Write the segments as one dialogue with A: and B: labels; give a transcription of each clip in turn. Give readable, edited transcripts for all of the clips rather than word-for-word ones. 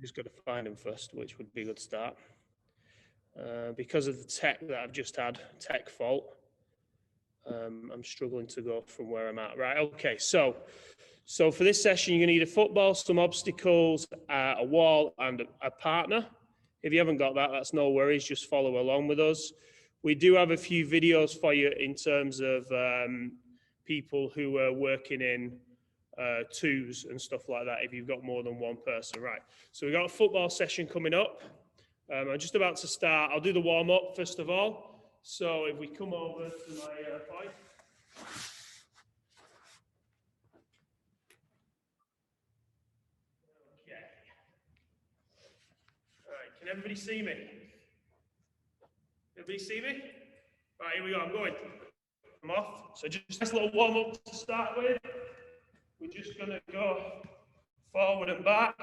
A: Just got to find them first, which would be a good start. Because of the tech that I've just had, tech fault, I'm struggling to go from where I'm at. Right, okay, so for this session, you're going to need a football, some obstacles, a wall, and a partner. If you haven't got that, that's no worries. Just follow along with us. We do have a few videos for you in terms of people who are working in twos and stuff like that if you've got more than one person. Right, so we've got a football session coming up. I'm just about to start. I'll do the warm-up first of all. So if we come over to my point. Okay. All right, can everybody see me? Everybody see me? Right, here we go, I'm going. I'm off. So just a little warm-up to start with. We're just gonna go forward and back.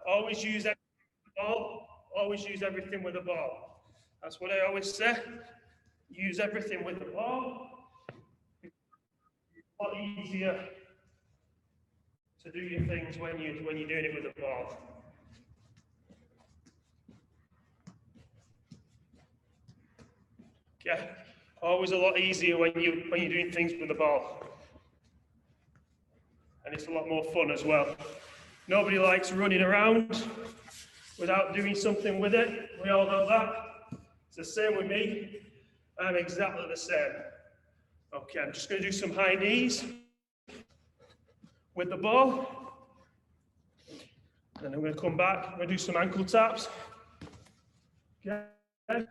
A: Always use everything with the ball. Always use everything with the ball. That's what I always say. Use everything with the ball. It's a lot easier to do your things when you're doing it with the ball. Okay, always a lot easier when you're doing things with the ball, and it's a lot more fun as well. Nobody likes running around without doing something with it. We all know that. It's the same with me. I'm exactly the same. Okay, I'm just going to do some high knees with the ball. Then I'm going to come back. I'm going to do some ankle taps. Okay. And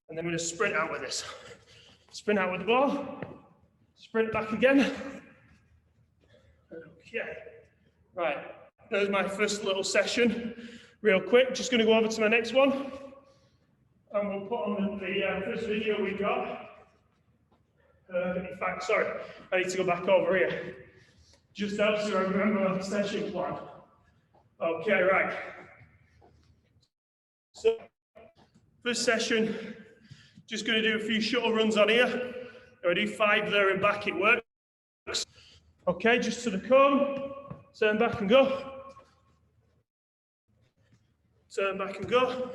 A: then I'm going to sprint out with this. Sprint out with the ball. Sprint back again. Okay. Right. There's my first little session. Real quick. Just going to go over to my next one. And we'll put on the first video we got. In fact, sorry, I need to go back over here. Just helps you remember the session plan. Okay, right. So, first session, just going to do a few shuttle runs on here. I do 5 there and back, it works. Okay, just to the cone, turn back and go. Turn back and go.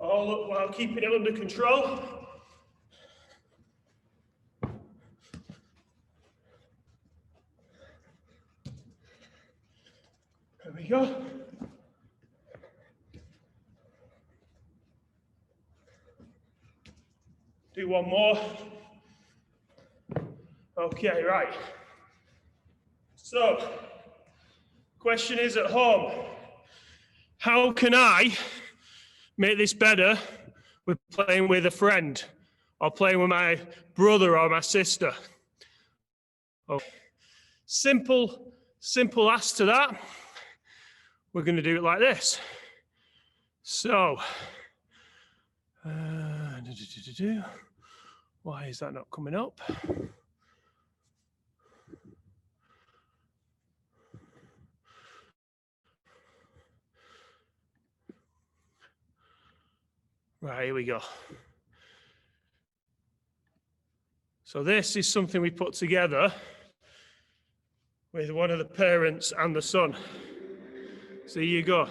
A: All up while keeping it under control. There we go. Do one more. Okay, right. So, question is at home, how can I make this better with playing with a friend or playing with my brother or my sister? Okay. Simple answer to that. We're going to do it like this. So, why is that not coming up? Right, here we go. So this is something we put together with one of the parents and the son. So here you go.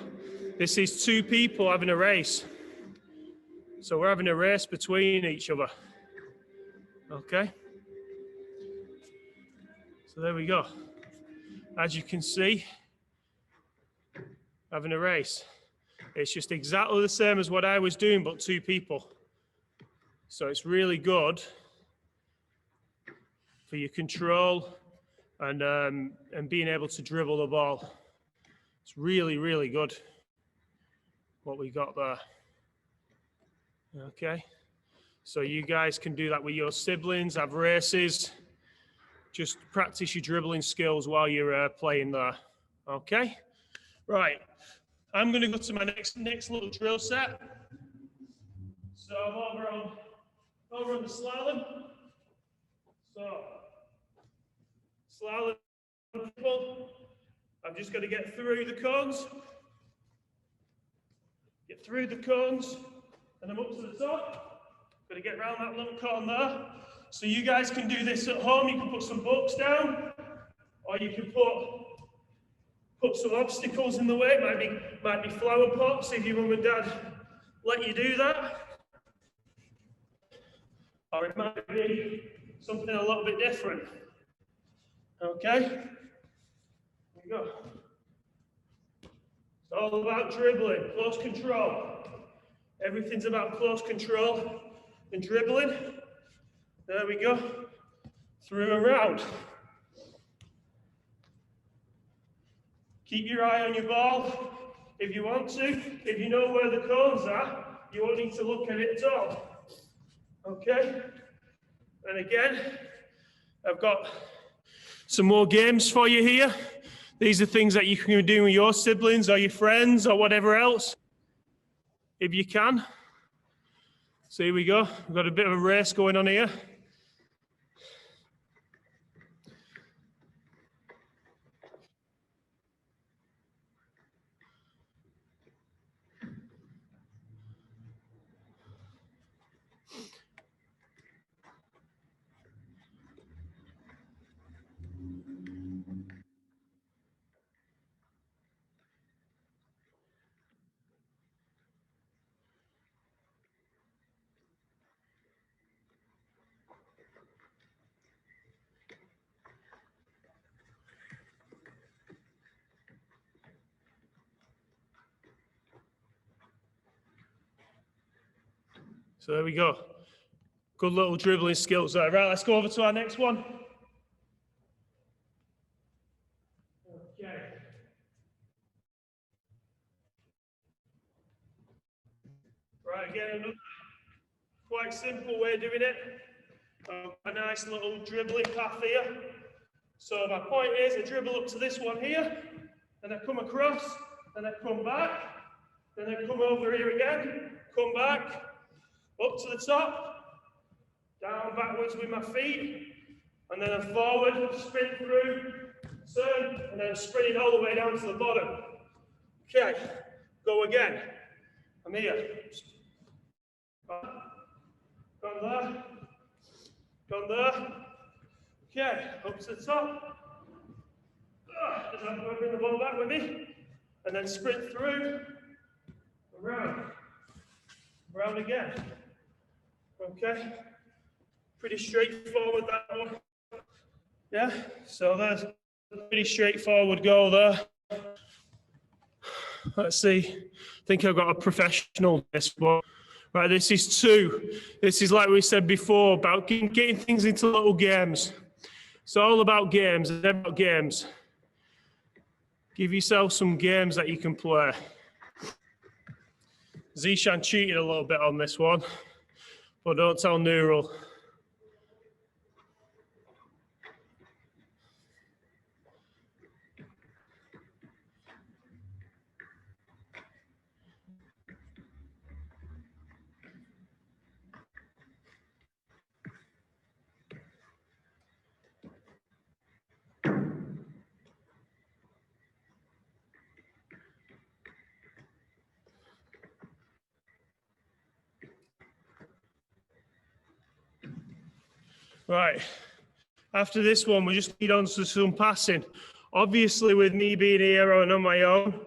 A: This is 2 people having a race. So we're having a race between each other. Okay. So there we go. As you can see, having a race. It's just exactly the same as what I was doing, but 2 people. So it's really good for your control and being able to dribble the ball. It's really, really good what we got there. Okay. So you guys can do that with your siblings, have races. Just practice your dribbling skills while you're playing there. Okay. Right. I'm going to go to my next little drill set. So I'm over on the slalom. So slalom people. I've just got to get through the cones. Get through the cones, and I'm up to the top. Got to get around that little cone there. So you guys can do this at home. You can put some books down, Or you can put some obstacles in the way. It might be flower pots if your mum and dad let you do that. Or it might be something a little bit different. Okay? Here we go. It's all about dribbling, close control. Everything's about close control and dribbling. There we go. Through and round. Keep your eye on your ball if you want to. If you know where the cones are, you won't need to look at it at all. Okay? And again, I've got some more games for you here. These are things that you can do with your siblings or your friends or whatever else, if you can. So here we go. We've got a bit of a race going on here. So there we go. Good little dribbling skills there. Right, let's go over to our next one. Okay. Right, again, another quite simple way of doing it. A nice little dribbling path here. So my point is, I dribble up to this one here, then I come across, then I come back, then I come over here again, come back, up to the top, down backwards with my feet, and then I'm forward, sprint through, turn, and then sprinting all the way down to the bottom. Okay, go again. I'm here. Gone there. Gone there. Okay, up to the top. As I'm going to bring the ball back with me, and then sprint through, around, around again. Okay, pretty straightforward that one. Yeah, so there's a pretty straightforward goal there. Let's see, I think I've got a professional this one. Right, this is 2. This is like we said before, about getting things into little games. It's all about games, it's about games. Give yourself some games that you can play. Zishan cheated a little bit on this one, but don't tell Neural. Right, after this one, we just need on to some passing. Obviously, with me being here on my own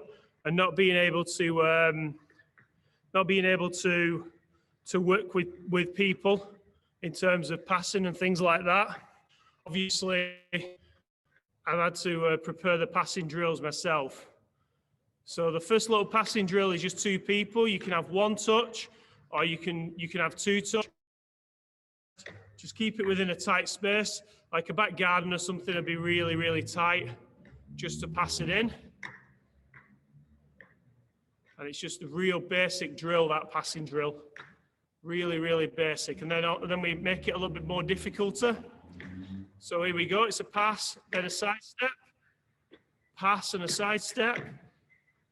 A: and not being able to work with people in terms of passing and things like that. Obviously, I've had to prepare the passing drills myself. So the first little passing drill is just 2 people. You can have 1 touch, or you can have 2 touch. Just keep it within a tight space, like a back garden or something would be really, really tight, just to pass it in. And it's just a real basic drill, that passing drill. Really, really basic. And then we make it a little bit more difficulter. So here we go, it's a pass, then a side step, pass and a side step,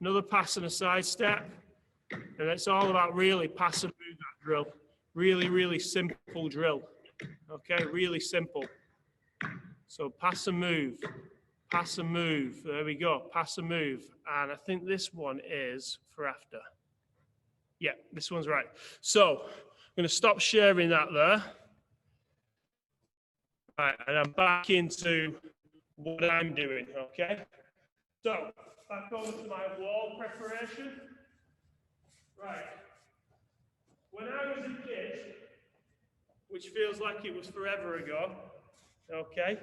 A: another pass and a side step. And it's all about really pass and move that drill. Really, really simple drill. Okay, really simple. So pass and move, pass and move. There we go, pass and move. And I think this one is for after. Yeah, this one's right. So I'm going to stop sharing that there. Right, and I'm back into what I'm doing, okay? So, back over to my wall preparation. Right. When I was a kid, which feels like it was forever ago, okay,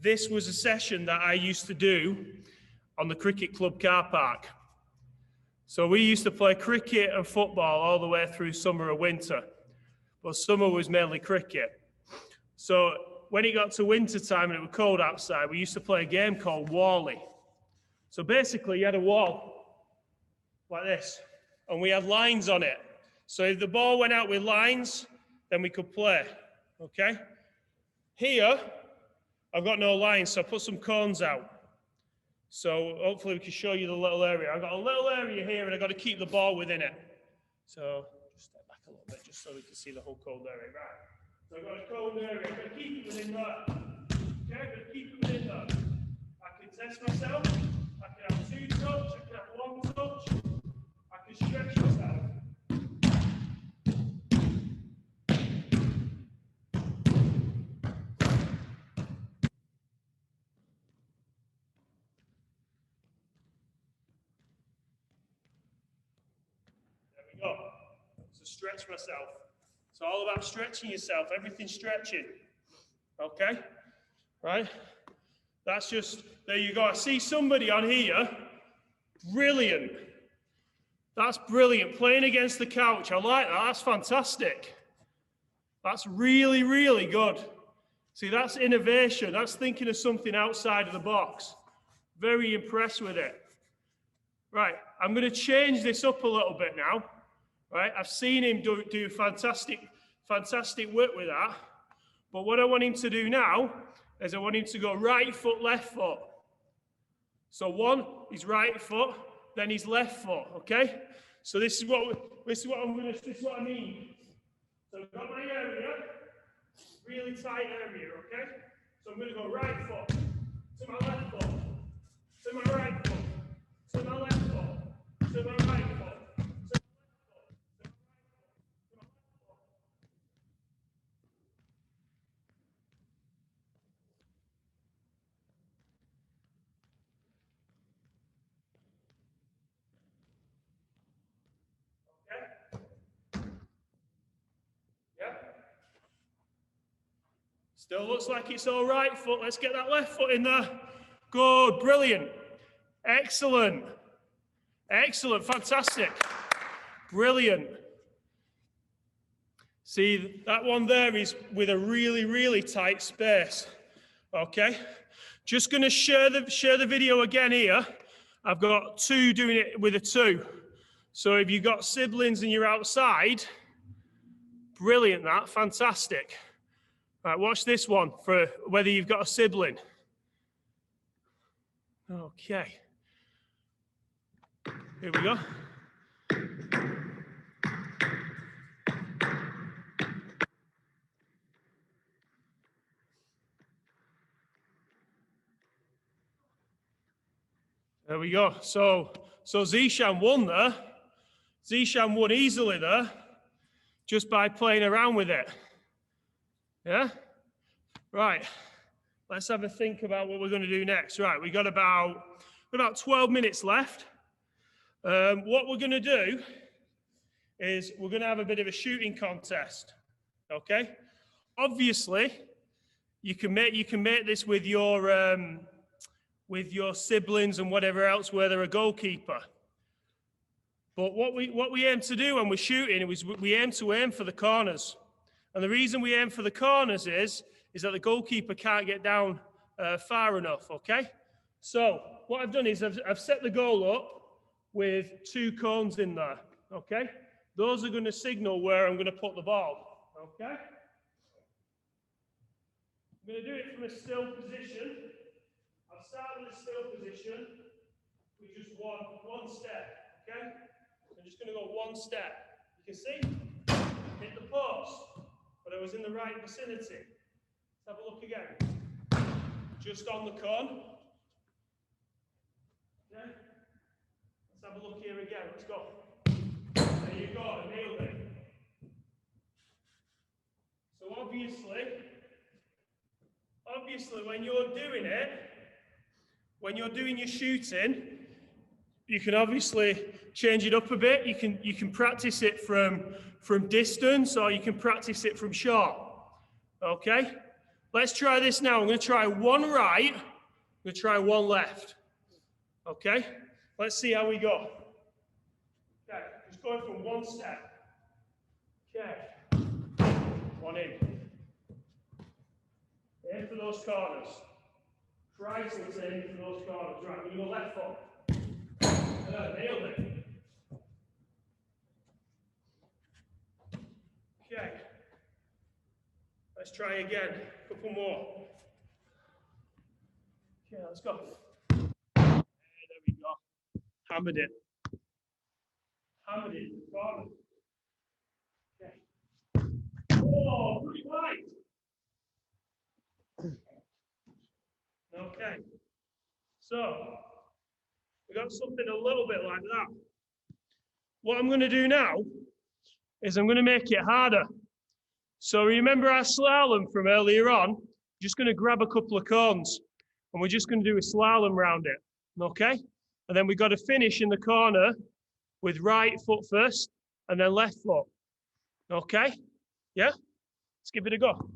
A: this was a session that I used to do on the cricket club car park. So we used to play cricket and football all the way through summer and winter, but summer was mainly cricket. So when it got to winter time and it was cold outside, we used to play a game called Wally. So basically you had a wall like this, and we had lines on it. So if the ball went out with lines, then we could play, okay? Here, I've got no lines, so I put some cones out. So hopefully we can show you the little area. I've got a little area here, and I've got to keep the ball within it. So just step back a little bit, just so we can see the whole cone area. Right. So I've got a cone area. I've got to keep it within that. Okay, I've got to keep it within that. I can test myself. I can have 2 touch. I can have 1 touch. I can stretch myself. Go. So stretch myself. It's all about stretching yourself. Everything's stretching. Okay? Right? That's just, there you go. I see somebody on here. Brilliant. That's brilliant. Playing against the couch. I like that. That's fantastic. That's really, really good. See, that's innovation. That's thinking of something outside of the box. Very impressed with it. Right. I'm going to change this up a little bit now. Right, I've seen him do fantastic work with that. But what I want him to do now is I want him to go right foot, left foot. So one, his right foot, then his left foot. Okay. So this is what I mean. So I've got my area, really tight area. Okay. So I'm going to go right foot to my left foot, to my right foot, to my left foot, to my right foot. Still looks like it's all right foot. Let's get that left foot in there. Good, brilliant. Excellent. Excellent, fantastic. Brilliant. See, that one there is with a really, really tight space. Okay. Just going to share the video again here. I've got 2 doing it with a 2. So if you've got siblings and you're outside, brilliant that, fantastic. Right, watch this one for whether you've got a sibling. Okay. Here we go. There we go. So Zishan won there. Zishan won easily there, just by playing around with it. Yeah? Right. Let's have a think about what we're going to do next. Right, we got about 12 minutes left. What we're going to do is we're going to have a bit of a shooting contest. Okay? Obviously, you can make this with your siblings and whatever else where they're a goalkeeper. But what we aim to do when we're shooting is we aim for the corners. And the reason we aim for the corners is that the goalkeeper can't get down far enough, okay? So what I've done is I've set the goal up with 2 cones in there, okay? Those are going to signal where I'm going to put the ball, okay? I'm going to do it from a still position. I'll start with a still position with just one step, okay? I'm just going to go 1 step. You can see, hit the post, but I was in the right vicinity. Let's have a look again. Just on the cone. Okay? Let's have a look here again. Let's go. There you go. I nailed it. So obviously, when you're doing it, when you're doing your shooting, you can obviously change it up a bit. You can practice it from distance, or you can practice it from short. Okay? Let's try this now. I'm going to try one right. I'm going to try one left. Okay? Let's see how we go. Okay, just going from one step. Okay. One in. Aim for those corners. Try to aim for those corners. Right, we're going to go left foot. Nailed it. Okay. Let's try again. A couple more. Okay, let's go. There we go. Hammered it. Hammered it. Corner. Okay. Oh, pretty wide. Okay. So, we got something a little bit like that. What I'm going to do now is I'm going to make it harder. So remember our slalom from earlier on? Just going to grab a couple of cones and we're just going to do a slalom round it. Okay? And then we've got to finish in the corner with right foot first and then left foot. Okay? Yeah? Let's give it a go.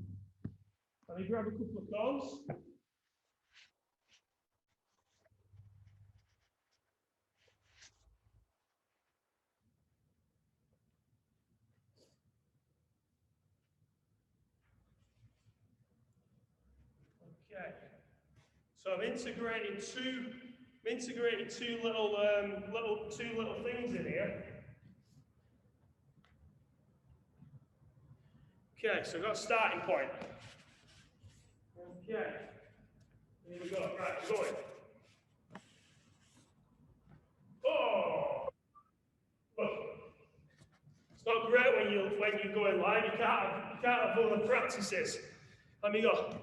A: Let me grab a couple of cones. Okay. So I'm integrating two little things in here. Okay, so I've got a starting point. Okay. Here we go. Right, we're going. Oh! Look. It's not great when you're going live. You can't have all the practices. Let me go.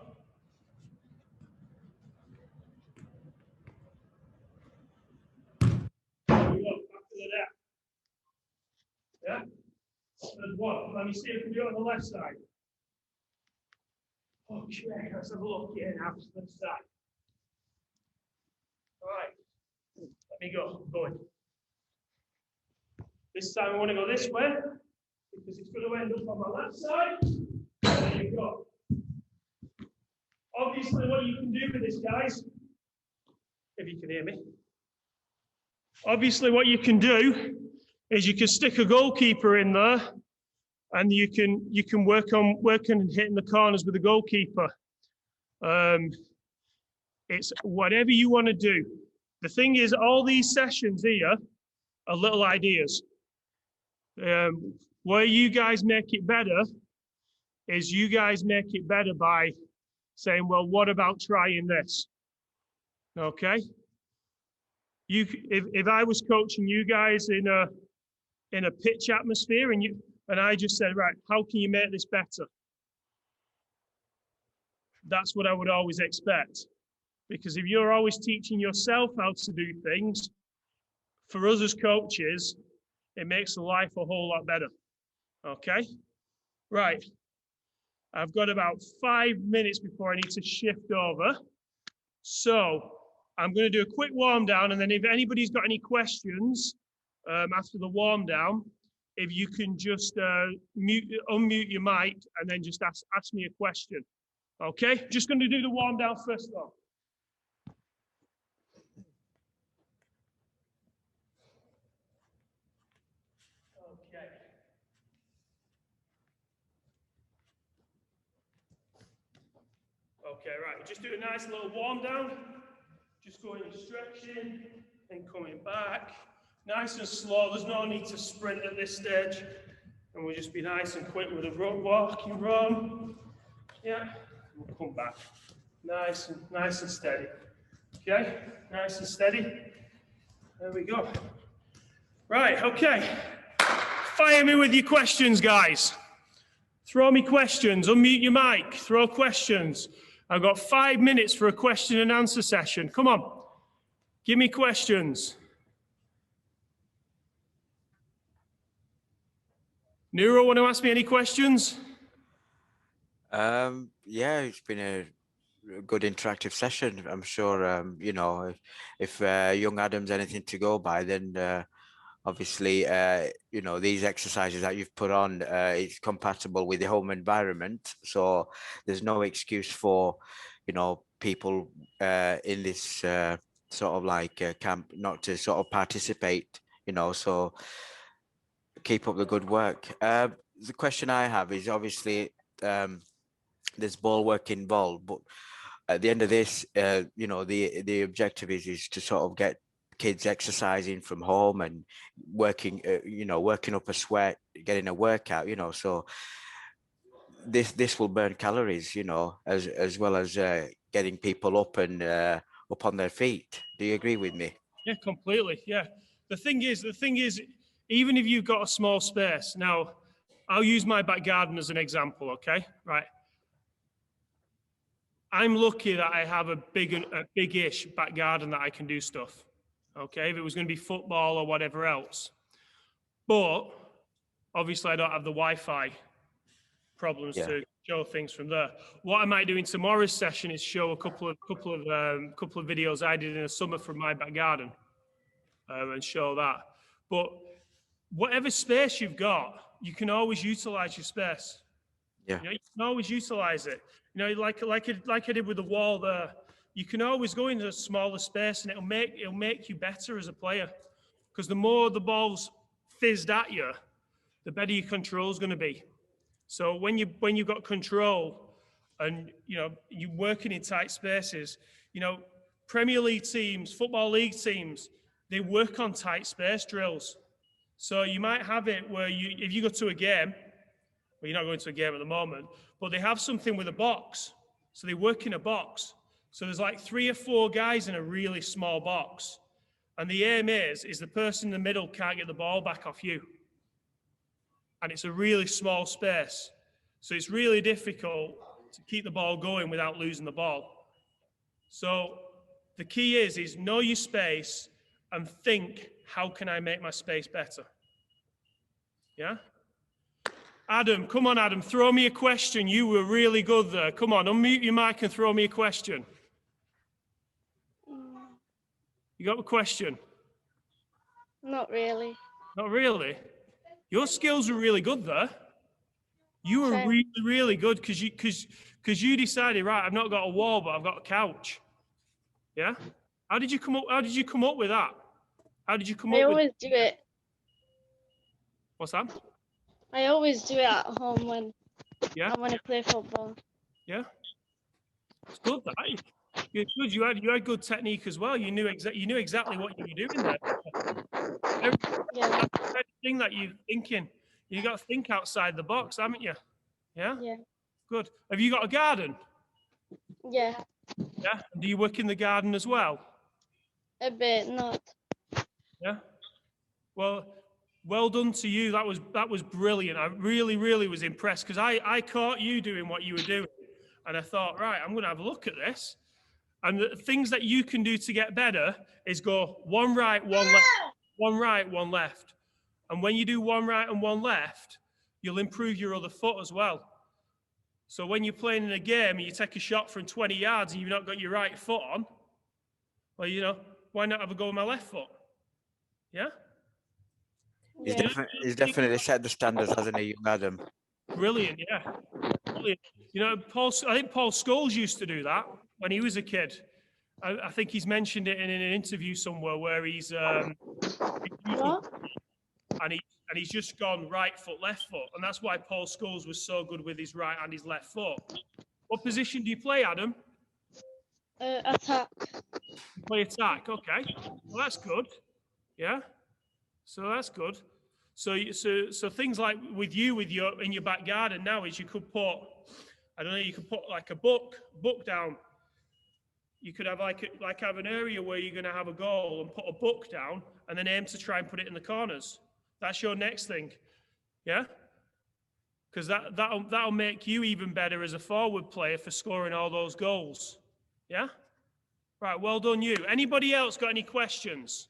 A: There we go. Back to the net. Yeah? There's one. Let me see if we can do it on the left side. Okay, let's have a look here now. Left side. All right. Let me go. I'm going. This time I want to go this way because it's going to end up on my left side. There you go. Obviously, what you can do with this, guys, if you can hear me, obviously what you can do is you can stick a goalkeeper in there, and you can work on hitting the corners with the goalkeeper. It's whatever you want to do. The thing is, all these sessions here are little ideas. Where you guys make it better is you guys make it better by saying, well, what about trying this? Okay? If I was coaching you guys in a pitch atmosphere and I just said, right, how can you make this better? That's what I would always expect. Because if you're always teaching yourself how to do things, for us as coaches, it makes the life a whole lot better. Okay? Right. I've got about 5 minutes before I need to shift over. So I'm going to do a quick warm down, and then if anybody's got any questions after the warm down, if you can just unmute your mic and then just ask me a question. Okay? Just going to do the warm down first though. Okay. Okay, right. Just do a nice little warm down. Just going and stretching and coming back. Nice and slow. There's no need to sprint at this stage. And we'll just be nice and quick with a walking run. Yeah. We'll come back. Nice and steady. Okay? Nice and steady. There we go. Right, okay. Fire me with your questions, guys. Throw me questions. Unmute your mic. Throw questions. I've got 5 minutes for a question and answer session. Come on. Give me questions. Nero, want to ask me any questions?
B: Yeah, it's been a good interactive session. I'm sure, you know, if young Adam's anything to go by, then obviously, you know, these exercises that you've put on, it's compatible with the home environment. So there's no excuse for, you know, people in this sort of like camp not to sort of participate, you know, so keep up the good work. The question I have is obviously there's ball work involved, but at the end of this, you know, the objective is to sort of get kids exercising from home and working, you know, working up a sweat, getting a workout, you know. So this will burn calories, you know, as well as getting people up and up on their feet. Do you agree with me?
A: Yeah, completely. Yeah. The thing is, even if you've got a small space, now I'll use my back garden as an example, okay? Right. I'm lucky that I have a big-ish back garden that I can do stuff. Okay, if it was going to be football or whatever else. But obviously I don't have the Wi-Fi problems
B: Yeah.
A: to show things from there. What I might do in tomorrow's session is show a couple of videos I did in the summer from my back garden, and show that. But whatever space you've got, you can always utilize your space.
B: Yeah.
A: You know, you can always utilize it. You know, like I did with the wall there. You can always go into a smaller space, and it'll make you better as a player. Because the more the ball's fizzed at you, the better your control is going to be. So when you've got control, and you know you're working in tight spaces, you know, Premier League teams, Football League teams, they work on tight space drills. So you might have it where if you go to a game, well, you're not going to a game at the moment, but they have something with a box. So they work in a box. So there's like 3 or 4 guys in a really small box. And the aim is the person in the middle can't get the ball back off you. And it's a really small space. So it's really difficult to keep the ball going without losing the ball. So the key is know your space and think, how can I make my space better? Yeah? Adam, come on, Adam, throw me a question. You were really good there. Come on, unmute your mic and throw me a question. You got a question?
C: Not really.
A: Not really. Your skills were really good there. You were
C: Same.
A: really, really good because you decided, right, I've not got a wall, but I've got a couch. Yeah? How did you come up with that? How did you come
C: I
A: up with
C: always do it.
A: what's that?
C: I always do it at home when
A: Yeah?
C: I want to play football.
A: Yeah? It's good that. You're good. You had good technique as well. You knew exactly what you were doing there.
C: Yeah.
A: Thing that you're thinking. You got to think outside the box, haven't you? Yeah?
C: Yeah.
A: Good. Have you got a garden?
C: Yeah.
A: Yeah. Do you work in the garden as well?
C: A bit, not.
A: Yeah. Well done to you. That was brilliant. I really, really was impressed because I caught you doing what you were doing, and I thought, right, I'm going to have a look at this. And the things that you can do to get better is go one right, one left, one right, one left. And when you do one right and one left, you'll improve your other foot as well. So when you're playing in a game and you take a shot from 20 yards and you've not got your right foot on, well, you know, why not have a go with my left foot? Yeah?
C: Yeah.
B: He's definitely set the standards, hasn't he, young Adam?
A: Brilliant, yeah. Brilliant. You know, I think Paul Scholes used to do that when he was a kid. I think he's mentioned it in an interview somewhere where he's
C: What?
A: and he's just gone right foot, left foot, and that's why Paul Scholes was so good with his right and his left foot. What position do you play, Adam?
C: Attack.
A: You play attack. Okay, well that's good. Yeah, so that's good. So things like with your in your back garden now is you could put, I don't know, you could put like a book down. You could have like have an area where you're going to have a goal and put a book down and then aim to try and put it in the corners. That's your next thing, yeah? Because that'll make you even better as a forward player for scoring all those goals, yeah? Right, well done you. Anybody else got any questions?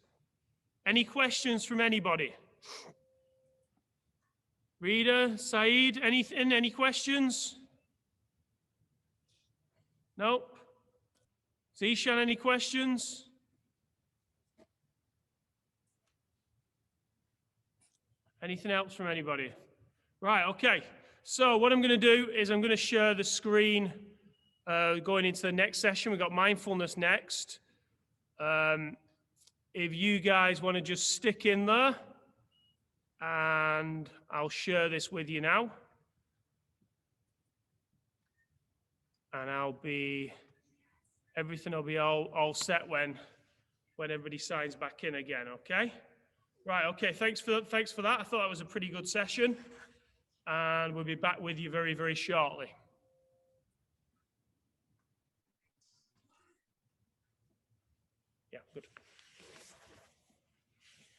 A: Any questions from anybody? Rita, Saeed, anything? Any questions? Nope. Zishan, any questions? Anything else from anybody? Right, okay. So what I'm going to do is I'm going to share the screen going into the next session. We've got mindfulness next. If you guys want to just stick in there, and I'll share this with you now. And everything will be all set when everybody signs back in again, okay? Right, okay, thanks for that. I thought that was a pretty good session. And we'll be back with you very, very shortly. Yeah, good.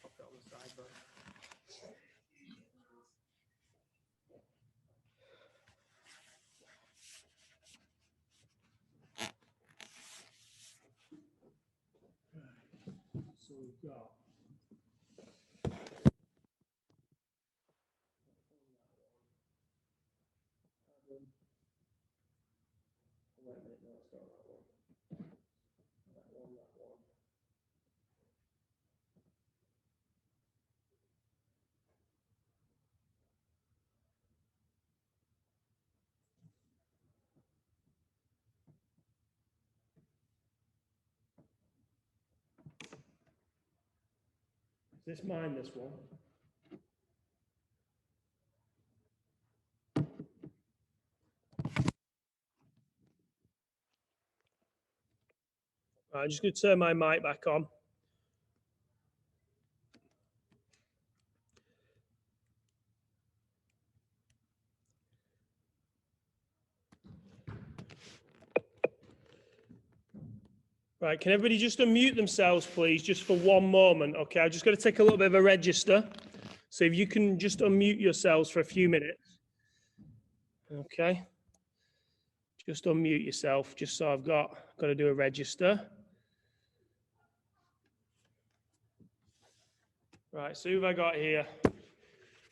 A: Pop that on the side, bro. So we've got wait a minute, no, it's not that one. That one. Is this mine, this one? Right, I'm just going to turn my mic back on. Right, can everybody just unmute themselves, please, just for one moment, okay? I'm just going to take a little bit of a register. So if you can just unmute yourselves for a few minutes. Okay. Just unmute yourself, just so I've got to do a register. Right, so who have I got here?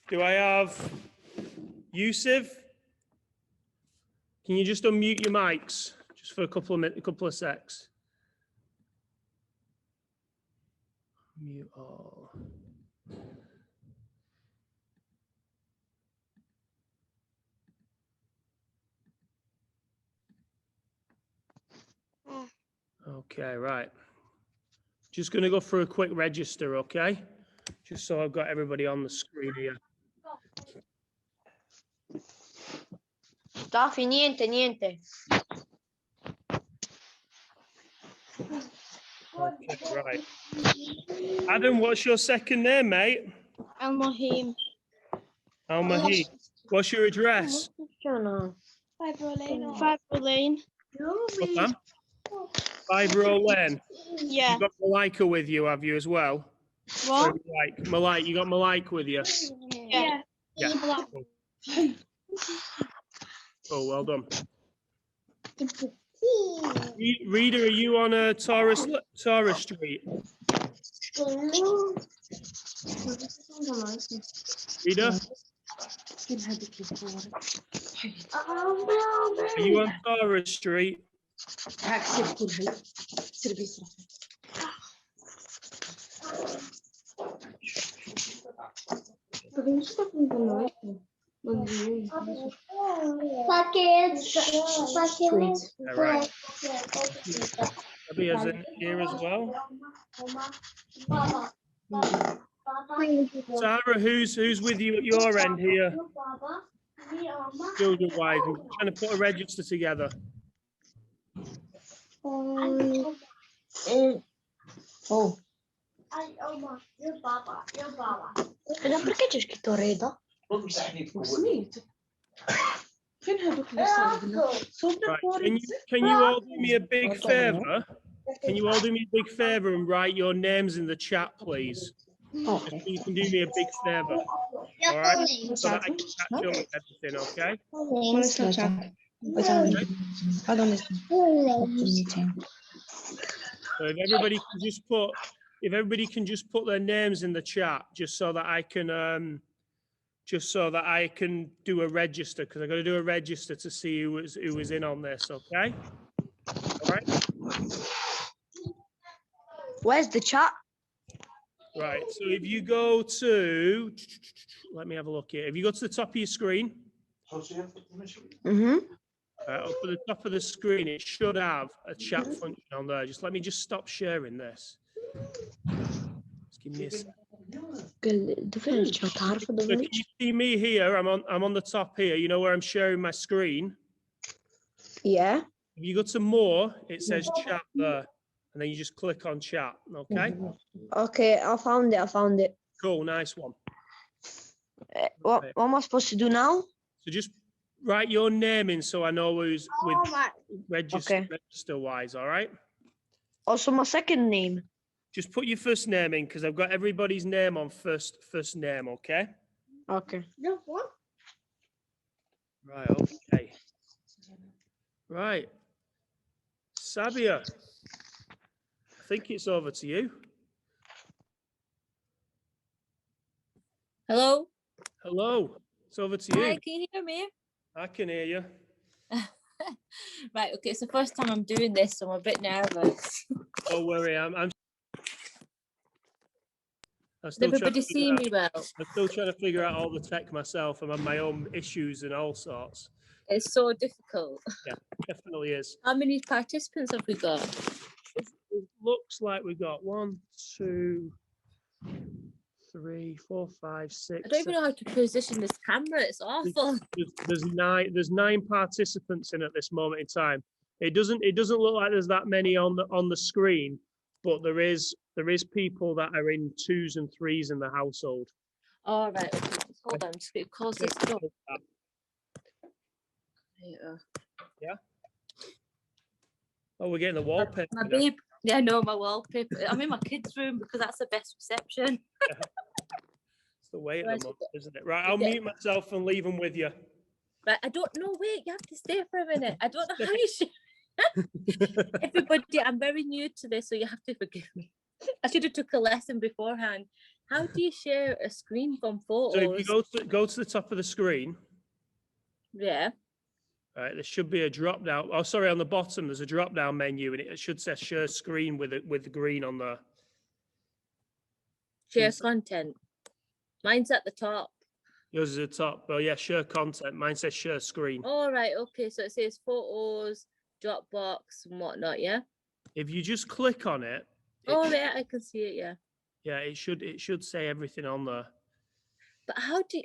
A: Do I have Yusuf? Can you just unmute your mics just for a couple of minutes, a couple of secs? Mute all. Okay, right. Just going to go through a quick register, okay? Just so I've got everybody on the screen here.
C: Taffy, niente.
A: Okay, right. Adam, what's your second name, mate?
C: Al-Mahim.
A: Al-Mahid. What's your address?
C: 5 Lane.
A: What's that? 5 Row Lane.
C: Yeah.
A: You got Malika with you, have you, as well?
C: What?
A: Malika, you got Malika with you?
C: Yeah.
A: Yeah. Oh, well done. Rita, are you on Taurus Street? Rita? Are you on Taurus Street? All right. Abby is in here as well. Sarah, who's with you at your end here? Children-wise, I'm trying to put a register together.
D: Oh.
E: Reda, perché c'è scritto Reda?
A: Right. Can you all do me a big favor? Can you all do me a big favor and write your names in the chat, please?
E: Okay.
A: You can do me a big favor. All right? So that I can catch up with everything, okay? So if everybody can just put their names in the chat, just so that I can do a register, because I got to do a register to see who was in on this, okay? All right.
E: Where's the chat?
A: Right. So if you go to, let me have a look here. If you go to the top of your screen,
E: Mm-hmm.
A: up at the top of the screen, it should have a chat function on there. Let me stop sharing this. Just give me a second.
E: دفن الشات عارفة
A: So
E: دفن
A: can you see me here? I'm on the top here. You know where I'm sharing my screen?
E: Yeah.
A: If you go to more, it says chat there. And then you just click on chat. Okay?
E: Okay, I found it.
A: Cool. Nice one.
E: What
A: Okay.
E: am I supposed to do now?
A: So just write your name in so I know who's with register wise. All right?
E: Also, my second name.
A: Just put your first name in because I've got everybody's name on first name, okay?
E: Okay.
A: Right, okay. Right. Sabia, I think it's over to you.
D: Hello.
A: Hello, it's over to you.
D: Hi, can you hear me?
A: I can hear you.
D: Right, okay, it's the first time I'm doing this, so I'm a bit nervous.
A: Don't worry, I'm
D: Does
A: still
D: everybody see me well?
A: I'm still trying to figure out all the tech myself. I'm on my own issues and all sorts.
D: It's so difficult.
A: Yeah, definitely is.
D: How many participants have we got?
A: It looks like we've got 1, 2, 3, 4, 5, 6.
D: I don't even know how to position this camera. It's awful.
A: There's 9 participants in at this moment in time. It doesn't look like there's that many on the screen, but there is people that are in 2s and 3s in the household.
D: All right, okay, just hold on, just gonna close this door.
A: Yeah. Oh, we're getting the wallpaper.
D: My babe, yeah, no, my wallpaper. I'm in my kids' room because that's the best reception.
A: It's the way at
D: Right,
A: the moment, isn't it? Right, I'll mute myself and leave them with you.
D: Right, I don't know. Wait, you have to stay for a minute. I don't know how you should. Everybody, I'm very new to this, so you have to forgive me. I should have took a lesson beforehand. How do you share a screen from photos?
A: So if you go to the top of the screen,
D: Yeah.
A: right, there should be a drop down. Oh, sorry, on the bottom there's a drop down menu, and it should say share screen with the green on there.
D: Share content. Mine's at the top.
A: Yours is at the top. Well, yeah, share content. Mine says share screen.
D: All right. Okay. So it says photos, Dropbox, and whatnot. Yeah.
A: If you just click on it.
D: Oh, yeah, I can see it. Yeah.
A: Yeah, it should say everything on there.
D: But how do you?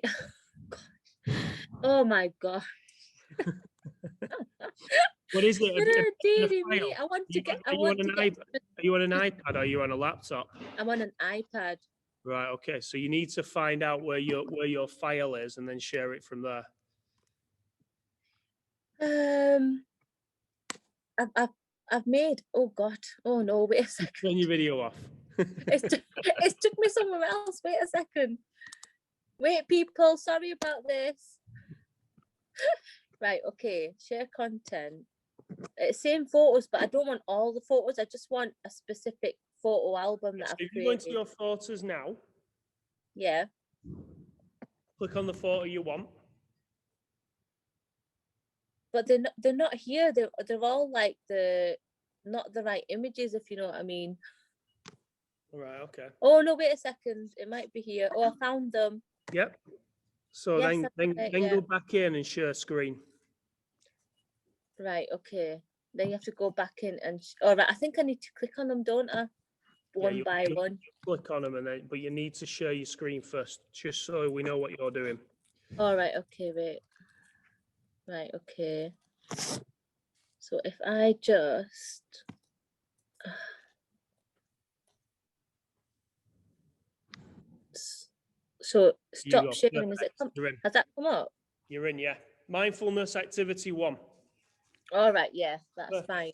D: Oh my god.
A: What is it?
D: Dearie me, I want to get.
A: Are you on an iPad or are you on a laptop?
D: I'm on an iPad.
A: Right. Okay. So you need to find out where your file is and then share it from there.
D: I've made. Oh god. Oh no. Wait a second.
A: Turn your video off.
D: It's took me somewhere else. Wait a second. Wait, people. Sorry about this. Right. Okay. Share content. It's saying photos, but I don't want all the photos. I just want a specific photo album that I've
A: If you
D: created.
A: go into your photos now,
D: Yeah.
A: click on the photo you want.
D: But they're not here. They're all like not the right images, if you know what I mean.
A: All right. Okay.
D: Oh no! Wait a second. It might be here. Oh, I found them.
A: Yep. So
D: Yes,
A: then
D: yeah.
A: go back in and share screen.
D: Right. Okay. Then you have to go back in and. All right. I think I need to click on them, don't I? One by one.
A: Click on them but you need to share your screen first, just so we know what you're doing.
D: All right. Okay. Wait. Right. Okay. So if I just. So stop sharing. Is it has that come up?
A: You're in, yeah. Mindfulness activity 1.
D: All right. Yeah, that's fine.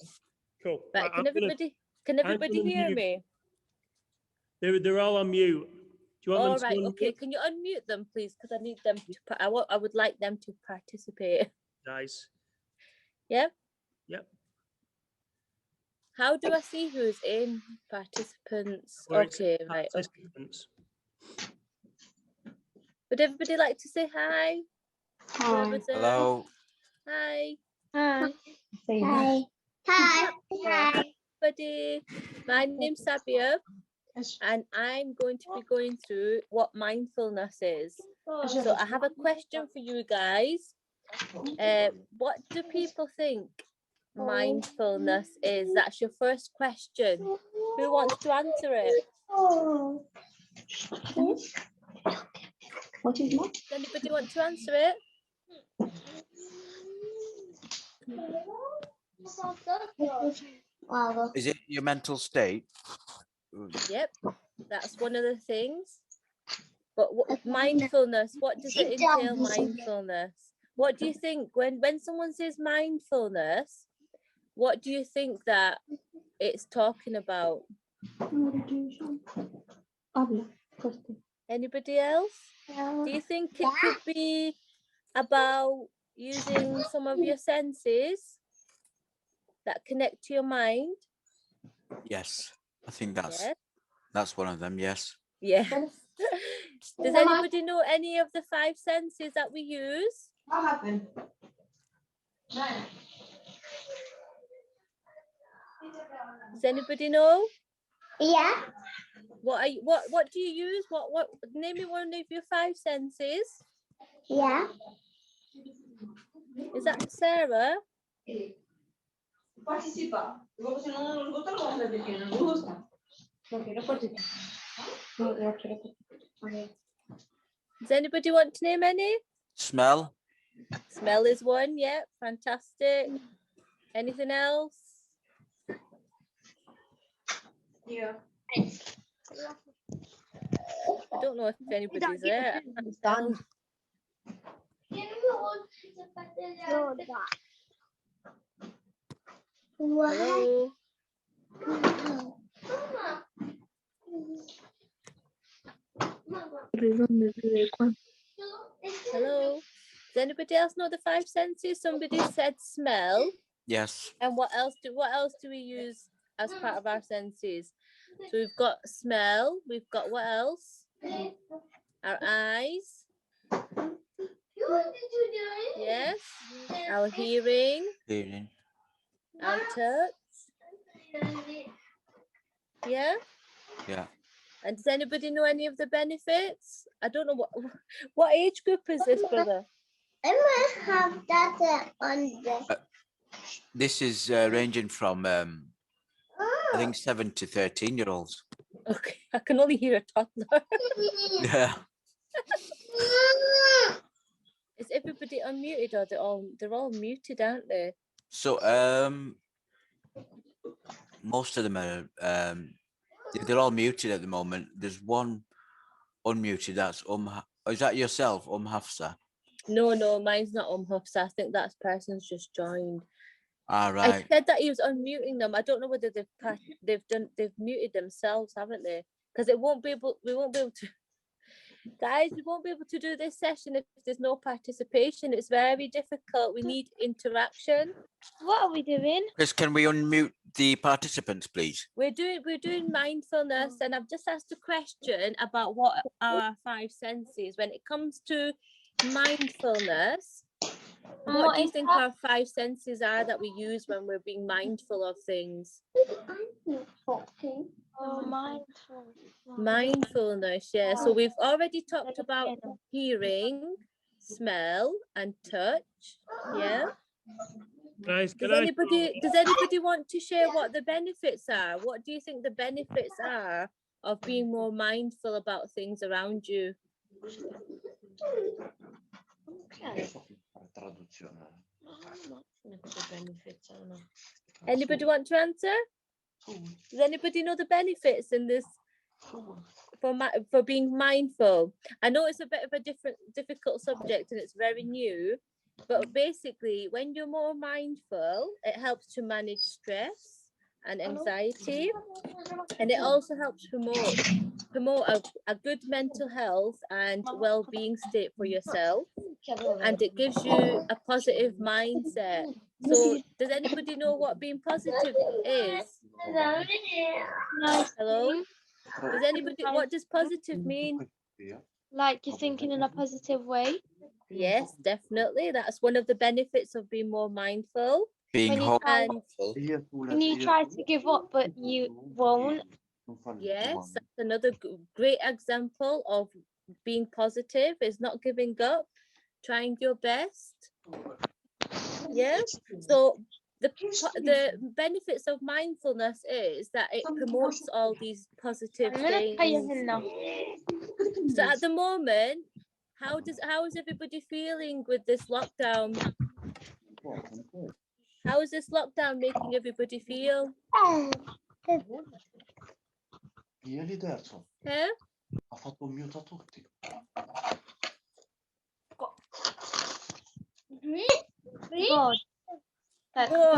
A: Cool.
D: Right. Can everybody hear me?
A: They're all on mute. Do you want them to unmute?
D: Okay. Can you unmute them, please? Because I need them to. I would like them to participate.
A: Nice.
D: Yeah.
A: Yep.
D: How do I see who's in? Participants. Okay. Right.
A: Participants.
D: Would everybody like to say hi?
E: Hi.
B: Hello.
D: Hi.
E: Hi.
C: Hi. Hi.
D: Hi. everybody. My name's Sabia, and I'm going to be going through what mindfulness is. So I have a question for you guys. What do people think mindfulness is? That's your first question. Who wants to answer it?
E: What is that?
D: Does anybody want to answer it?
E: Wow.
B: Is it your mental state?
D: Yep, that's one of the things. But mindfulness, what does it entail, mindfulness? What do you think when someone says mindfulness, what do you think that it's talking about? Anybody else? Do you think it could be about using some of your senses that connect to your mind?
B: Yes, I think that's
D: Yes.
B: that's one of them. Yes.
D: Yes. Does anybody know any of the 5 senses that we use?
E: What happened?
D: Does anybody know?
E: Yeah.
D: What do you use? What name me one of your 5 senses?
E: Yeah.
D: Is that Sarah?
E: Participa. Luego, si no nos gusta, lo vamos a decir que no nos gusta. No quiero participar. No quiero participar.
D: Does anybody want to name any?
B: Smell.
D: Smell is one, yeah, fantastic. Anything else?
E: Yeah.
D: I don't know if anybody's there.
E: Done.
D: Hello? Hello? Does anybody else know the 5 senses? Somebody said smell.
B: Yes.
D: And what else do we use as part of our senses? So we've got smell, we've got what else? Our eyes. Yes. Our hearing,
B: Hearing.
D: our touch. Yeah.
B: Yeah.
D: And does anybody know any of the benefits? I don't know what age group is this, brother?
E: I must have that on the.
B: This is ranging from I think 7 to 13-year-olds.
D: Okay, I can only hear a toddler.
B: Yeah.
D: Is everybody unmuted or they're all muted, aren't they?
B: So most of them are they're all muted at the moment. There's one unmuted. That's is that yourself, Hafsa?
D: No, mine's not Hafsa. I think that person's just joined.
B: All
D: I
B: right.
D: said that he was unmuting them. I don't know whether they've muted themselves, haven't they? Because we won't be able to. Guys, we won't be able to do this session if there's no participation. It's very difficult. We need interaction.
C: What are we doing?
B: Chris, can we unmute the participants, please?
D: We're doing mindfulness, and I've just asked a question about what are our 5 senses when it comes to mindfulness. What do you think our 5 senses are that we use when we're being mindful of things? Mindfulness, yeah. So we've already talked about hearing, smell, and touch. Yeah.
A: Guys,
D: Does anybody want to share what the benefits are? What do you think the benefits are of being more mindful about things around you? Anybody want to answer? Does anybody know the benefits in this for being mindful? I know it's a bit of a difficult subject and it's very new, but basically when you're more mindful, it helps to manage stress and anxiety, and it also helps promote a good mental health and well-being state for yourself, and it gives you a positive mindset. So does anybody know what being positive is? Hello? Does anybody, what does positive mean?
C: Like you're thinking in a positive way?
D: Yes, definitely. That's one of the benefits of being more mindful.
B: Being
C: When you try-
B: hopeful.
C: When you try to give up, but you won't.
D: Yes, that's another great example of being positive, is not giving up, trying your best. Yeah. So the benefits of mindfulness is that it promotes all these positive
C: I'm gonna pay you
D: things.
C: now.
D: So at the moment, how is everybody feeling with this lockdown? How is this lockdown making everybody feel? Yeah?
C: God.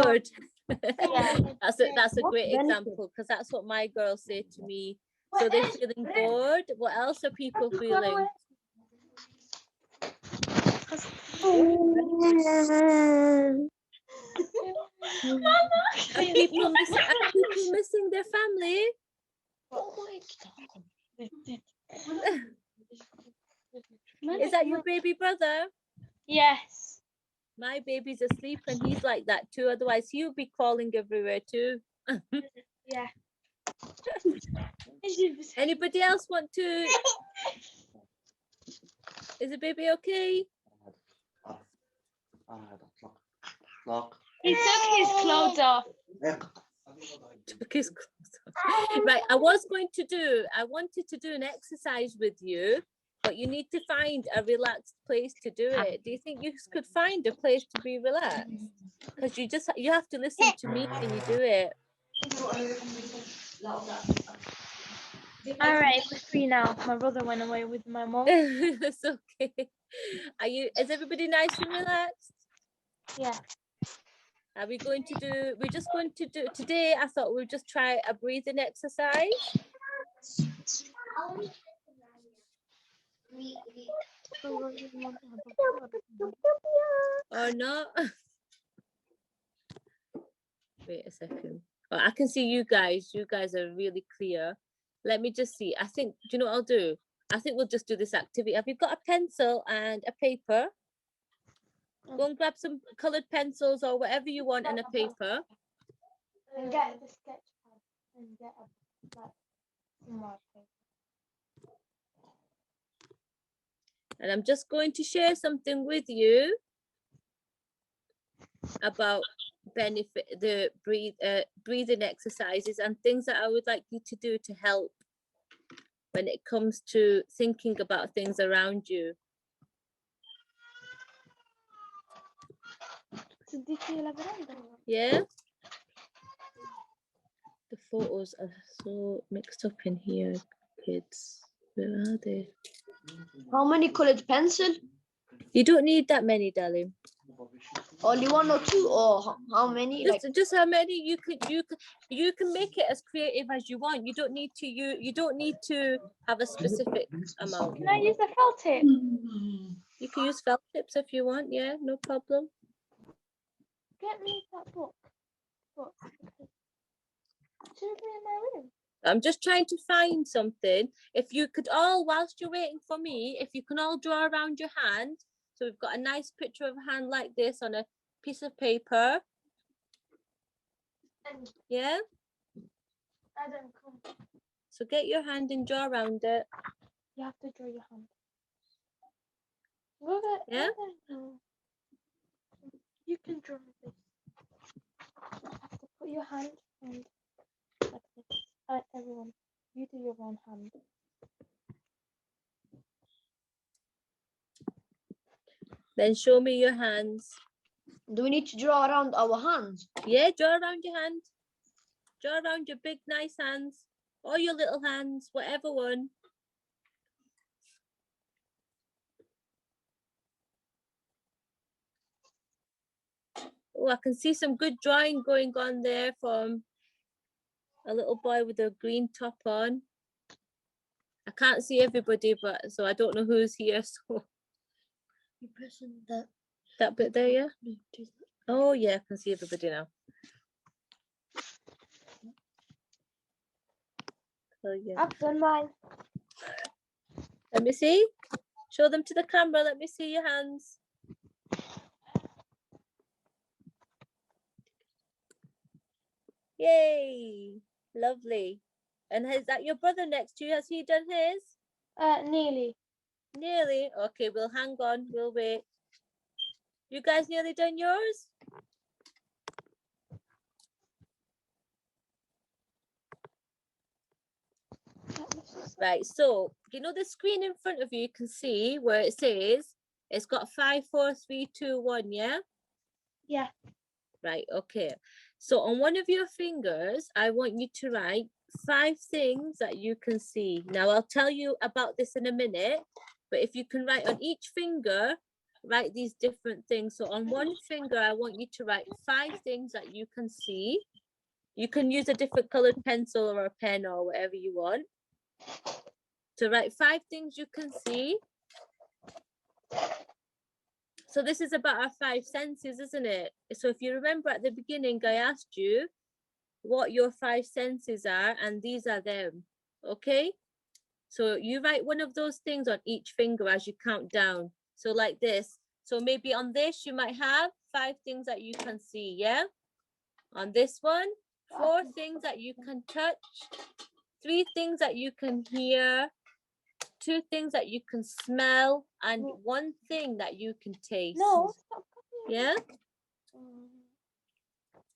D: Good.
C: Yeah.
D: That's a great example, because that's what my girls say to me. So they're feeling bored. What else are people feeling? Are people missing their family? Is that your baby brother?
C: Yes.
D: My baby's asleep and he's like that too. Otherwise, he'll be crawling everywhere too.
C: Yeah.
D: Anybody else want to? Is the baby okay?
C: He took his clothes off.
D: Took his clothes off. Right, I wanted to do an exercise with you, but you need to find a relaxed place to do it. Do you think you could find a place to be relaxed? Because you have to listen to me when you do it.
C: All right, we're free now. My brother went away with my mom.
D: It's okay. Is everybody nice and relaxed?
C: Yeah.
D: We're just going to do, today I thought we'd just try a breathing exercise. Or not? Wait a second. Well, I can see you guys. You guys are really clear. Let me just see. Do you know what I'll do? I think we'll just do this activity. Have you got a pencil and a paper? Go and grab some colored pencils or whatever you want and a paper.
C: And get the sketch pad and get some more paper.
D: And I'm just going to share something with you about breathing exercises and things that I would like you to do to help when it comes to thinking about things around you. Yeah? The photos are so mixed up in here, kids. Where are they?
E: How many colored pencil?
D: You don't need that many, darling.
E: Only one or two, or how many?
D: Just how many you can make it as creative as you want. You don't need to have a specific amount.
C: Can I use the felt tip?
D: You can use felt tips if you want. Yeah, no problem.
C: Get me that book. Should it be in my room?
D: I'm just trying to find something. If you could all, whilst you're waiting for me, if you can all draw around your hand. So we've got a nice picture of a hand like this on a piece of paper. Yeah?
C: I don't come.
D: So get your hand and draw around it.
C: You have to draw your hand. Look at
D: Yeah?
C: You can draw this. You have to put your hand and like this. Everyone, you do your own hand.
D: Then show me your hands.
E: Do we need to draw around our hands?
D: Yeah, draw around your hand. Draw around your big, nice hands. Or your little hands, whatever one. Oh, I can see some good drawing going on there from a little boy with a green top on. I can't see everybody, but so I don't know who's here. So
E: You pressing that
D: bit there, yeah. Oh yeah, I can see everybody now. So yeah.
C: I've done mine.
D: Let me see. Show them to the camera. Let me see your hands. Yay. Lovely. And is that your brother next to you? Has he done his?
C: Nearly.
D: Nearly. Okay, we'll hang on. We'll wait. You guys nearly done yours? Right, so you know the screen in front of you, you can see where it says it's got 5, 4, 3, 2, 1, yeah?
C: Yeah.
D: Right, okay. So on one of your fingers, I want you to write 5 things that you can see. Now I'll tell you about this in a minute, but if you can write on each finger, write these different things. So on one finger, I want you to write 5 things that you can see. You can use a different colored pencil or a pen or whatever you want. So write 5 things you can see. So this is about our 5 senses, isn't it? So if you remember at the beginning, I asked you what your 5 senses are, and these are them, okay? So you write one of those things on each finger as you count down. So like this. So maybe on this, you might have 5 things that you can see, yeah? On this one, 4 things that you can touch, 3 things that you can hear, 2 things that you can smell, and 1 thing that you can taste.
C: No, stop.
D: Yeah?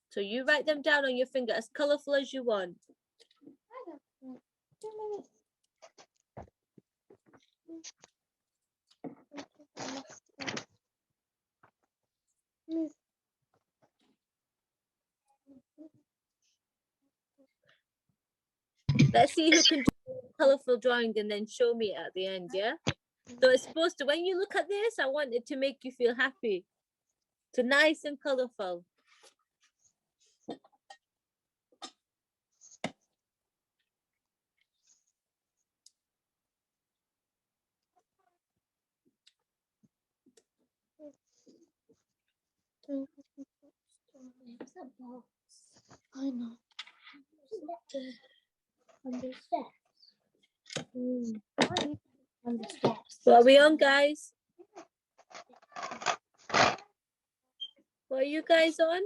D: So you write them down on your finger as colorful as you want.
C: I don't know. 2 minutes.
D: Let's see who can do a colorful drawing and then show me it at the end, yeah? So it's supposed to, when you look at this, I want it to make you feel happy. So nice and colorful.
C: I know.
E: On the steps. On the steps.
D: What are we on, guys? What are you guys on?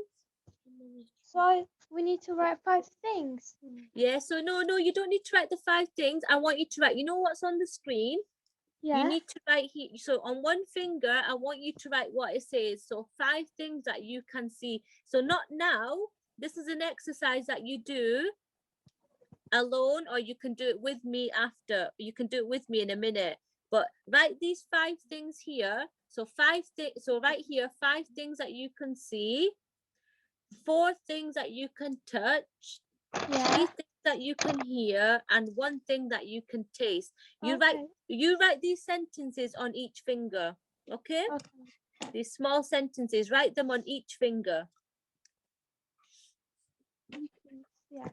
C: So we need to write 5 things.
D: Yeah, so no, you don't need to write the 5 things. I want you to write, you know what's on the screen?
C: Yeah.
D: You need to write here. So on one finger, I want you to write what it says. So 5 things that you can see. So not now. This is an exercise that you do alone, or you can do it with me after. You can do it with me in a minute. But write these 5 things here. So 5 things. So right here, 5 things that you can see, 4 things that you can touch, 3
C: Yeah.
D: things that you can hear, and 1 thing that you can taste. You
C: Okay.
D: write these sentences on each finger. Okay?
C: Okay.
D: These small sentences, write them on each finger.
C: Yeah.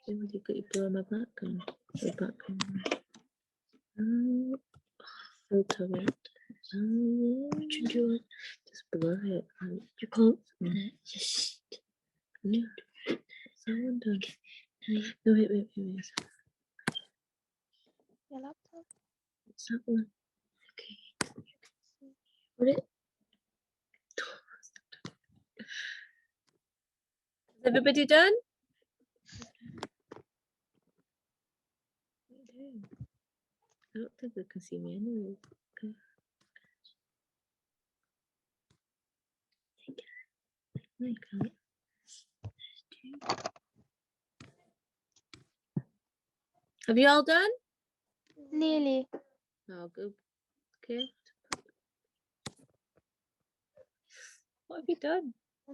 D: You got your blur on my background. The background. Filter it. What you do? Just blur it. You can't. Just. Yeah. Someone done. No, wait.
C: Your laptop.
D: What's that one? Okay. What it? Is everybody done? I don't think they can see me anyway. Okay. I can't. Have you all done?
C: Nearly.
D: Oh, good. Okay. What have you done? I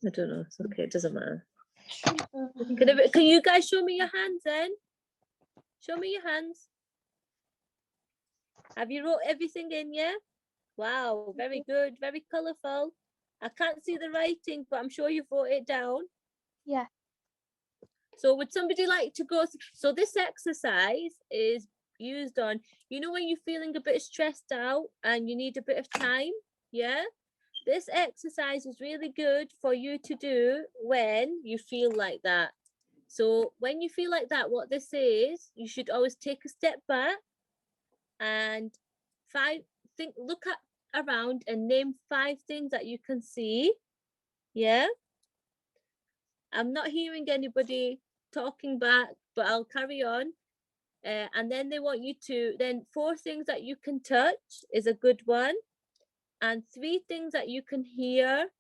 D: don't know. It's okay. It doesn't matter. Can you guys show me your hands then? Show me your hands. Have you wrote everything in, yeah? Wow, very good. Very colourful. I can't see the writing, but I'm sure you've wrote it down.
C: Yeah.
D: So would somebody like to go? So this exercise is used on, you know, when you're feeling a bit stressed out and you need a bit of time, yeah? This exercise is really good for you to do when you feel like that. So when you feel like that, what this is, you should always take a step back and look around and name 5 things that you can see. Yeah. I'm not hearing anybody talking back, but I'll carry on. And then they want you to, then 4 things that you can touch is a good one. And 3 things that you can hear,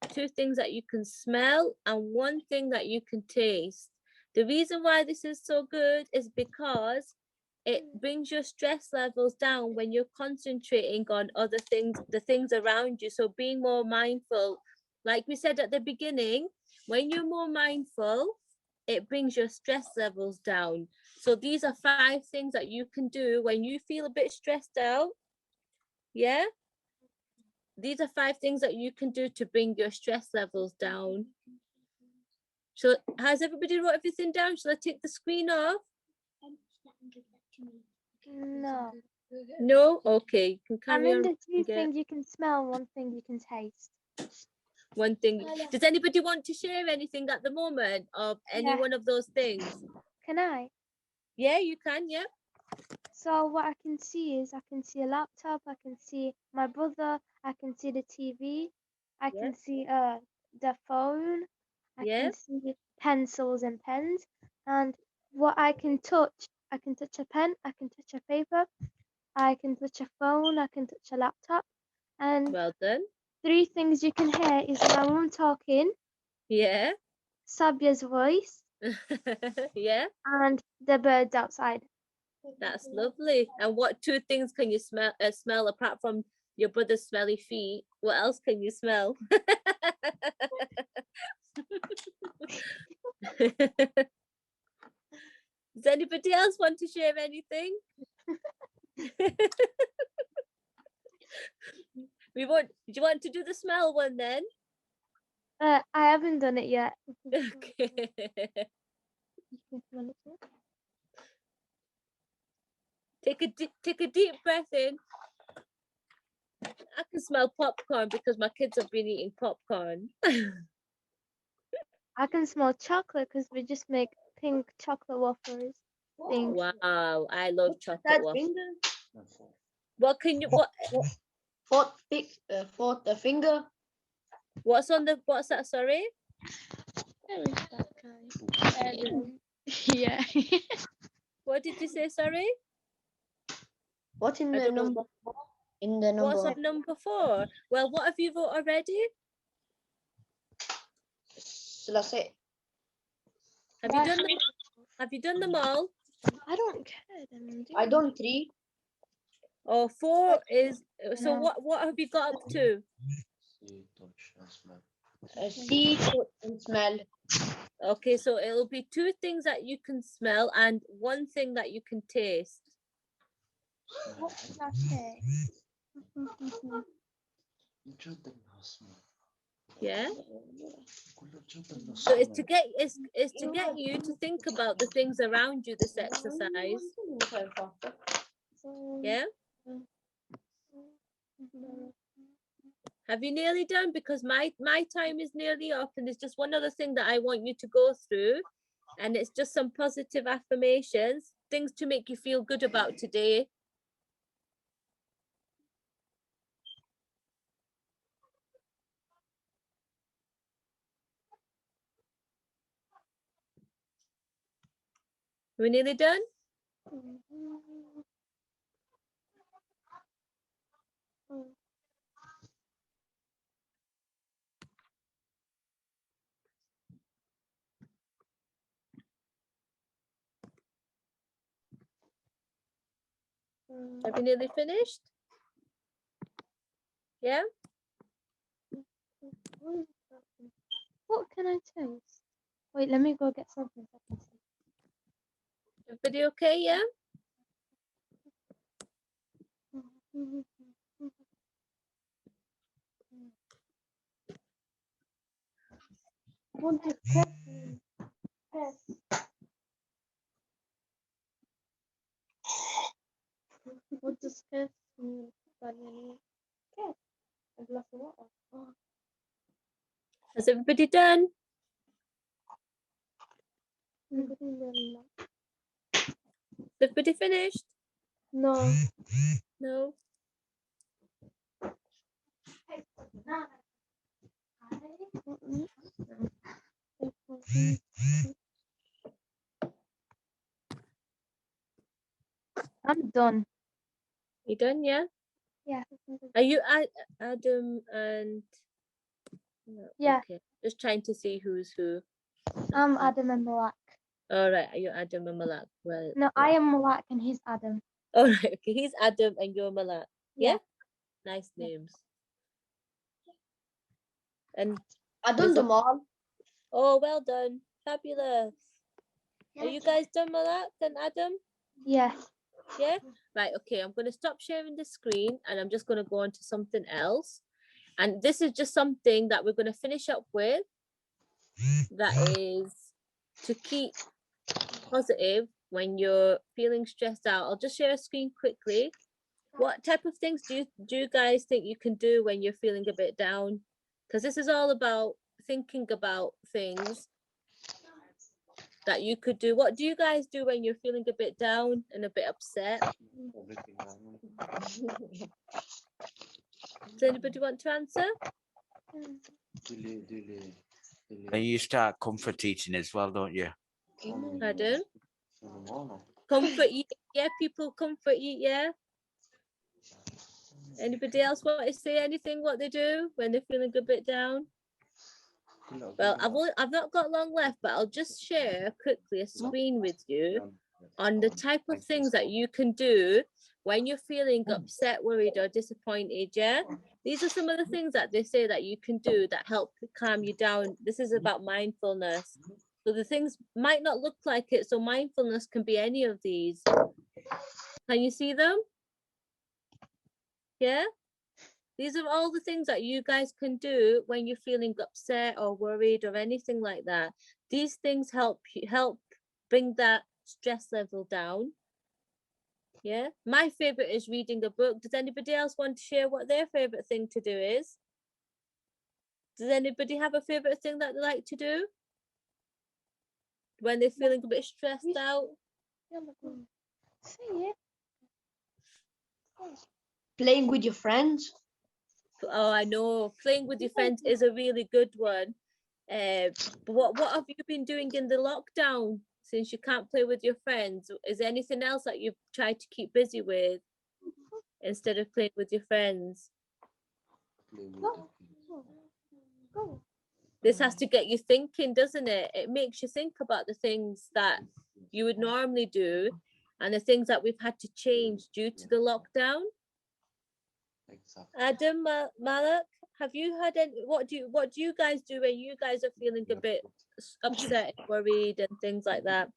D: 2 things that you can smell, and 1 thing that you can taste. The reason why this is so good is because it brings your stress levels down when you're concentrating on other things, the things around you. So being more mindful, like we said at the beginning, when you're more mindful, it brings your stress levels down. So these are 5 things that you can do when you feel a bit stressed out. Yeah? These are 5 things that you can do to bring your stress levels down. So has everybody wrote everything down? Shall I take the screen off?
C: No.
D: No? Okay, you can
C: I'm
D: carry
C: in
D: on.
C: the 2
D: reading it.
C: things you can smell, 1 thing you can taste.
D: 1 thing. Does anybody want to share anything at the moment of any
C: Yeah.
D: one of those things?
C: Can I?
D: Yeah, you can. Yeah.
C: So what I can see is I can see a laptop, I can see my brother, I can see the TV, I
D: Yeah.
C: can see the phone, I
D: Yeah.
C: can see pencils and pens, and what I can touch a pen, I can touch a paper, I can touch a phone, I can touch a laptop, and
D: Well done.
C: 3 things you can hear is my mum talking,
D: Yeah.
C: Sabia's voice,
D: Yeah.
C: and the birds outside.
D: That's lovely. And what 2 things can you smell apart from your brother's smelly feet? What else can you smell? Does anybody else want to share anything? Do you want to do the smell one then?
C: I haven't done it yet.
D: Okay. Take a deep breath in. I can smell popcorn because my kids have been eating popcorn.
C: I can smell chocolate because we just make pink chocolate waffles. Thing.
D: Wow, I love chocolate
E: That
D: waffles.
E: finger.
D: What can you what
E: Fourth finger.
D: what's that, sorry?
C: Where is that guy? Yeah.
D: What did you say, sorry?
E: What in
D: I
E: the
D: don't know.
E: number? In the
D: What's
E: number.
D: on number 4? Well, what have you voted already?
E: Selesai.
D: Have you done them? Have you done them all?
C: I don't care then.
E: I done 3.
D: Or 4 is so
C: No.
D: what have you got up to?
E: See, touch, and smell.
D: Okay, so it'll be 2 things that you can smell and 1 thing that you can taste.
C: What can I say?
D: Yeah. So it's to get you to think about the things around you, this exercise. Yeah. Have you nearly done? Because my time is nearly up and there's just one other thing that I want you to go through, and it's just some positive affirmations, things to make you feel good about today. We nearly done? Have you nearly finished? Yeah.
C: What can I taste? Wait, let me go get something so I can see.
D: Everybody okay? Yeah.
C: What does kiss mean? Kiss. What does kiss mean? Kiss. A glass of water. Oh,
D: Has everybody done?
C: I'm getting really low.
D: Has everybody finished?
C: No.
D: No.
C: I'm done.
D: You done, yeah?
C: Yeah.
D: Are you Adam and
C: Yeah.
D: Okay. Just trying to see who's who.
C: I'm Adam and Malak.
D: All right, are you Adam and Malak? Well,
C: No, I am Malak and he's Adam.
D: all right, okay. He's Adam and you're Malak. Yeah? Nice
C: Yeah.
D: names. And
E: I
D: There's
E: done them all.
D: oh, well done. Fabulous. Are you guys done, Malak and Adam?
C: Yes.
D: Yeah? Right, okay. I'm going to stop sharing the screen and I'm just going to go on to something else. And this is just something that we're going to finish up with. That is to keep positive when you're feeling stressed out. I'll just share a screen quickly. What type of things do you guys think you can do when you're feeling a bit down? Because this is all about thinking about things that you could do. What do you guys do when you're feeling a bit down and a bit upset? Does anybody want to answer?
B: And you start comfort eating as well, don't you?
D: Pardon? Comfort eat, yeah, people comfort eat, yeah. Anybody else want to say anything what they do when they're feeling a bit down? Well, I've not got long left, but I'll just share quickly a screen with you on the type of things that you can do when you're feeling upset, worried, or disappointed. Yeah, these are some of the things that they say that you can do that help calm you down. This is about mindfulness. So the things might not look like it. So mindfulness can be any of these. Can you see them? Yeah. These are all the things that you guys can do when you're feeling upset or worried or anything like that. These things help bring that stress level down. Yeah. My favorite is reading a book. Does anybody else want to share what their favorite thing to do is? Does anybody have a favorite thing that they like to do when they're feeling a bit stressed out?
E: Playing with your friends.
D: Oh, I know. Playing with your friends is a really good one. But what have you been doing in the lockdown since you can't play with your friends? Is there anything else that you've tried to keep busy with instead of playing with your friends? This has to get you thinking, doesn't it? It makes you think about the things that you would normally do and the things that we've had to change due to the lockdown. Adam, Malak, have you had any? What do you guys do when you guys are feeling a bit upset, worried, and things like that?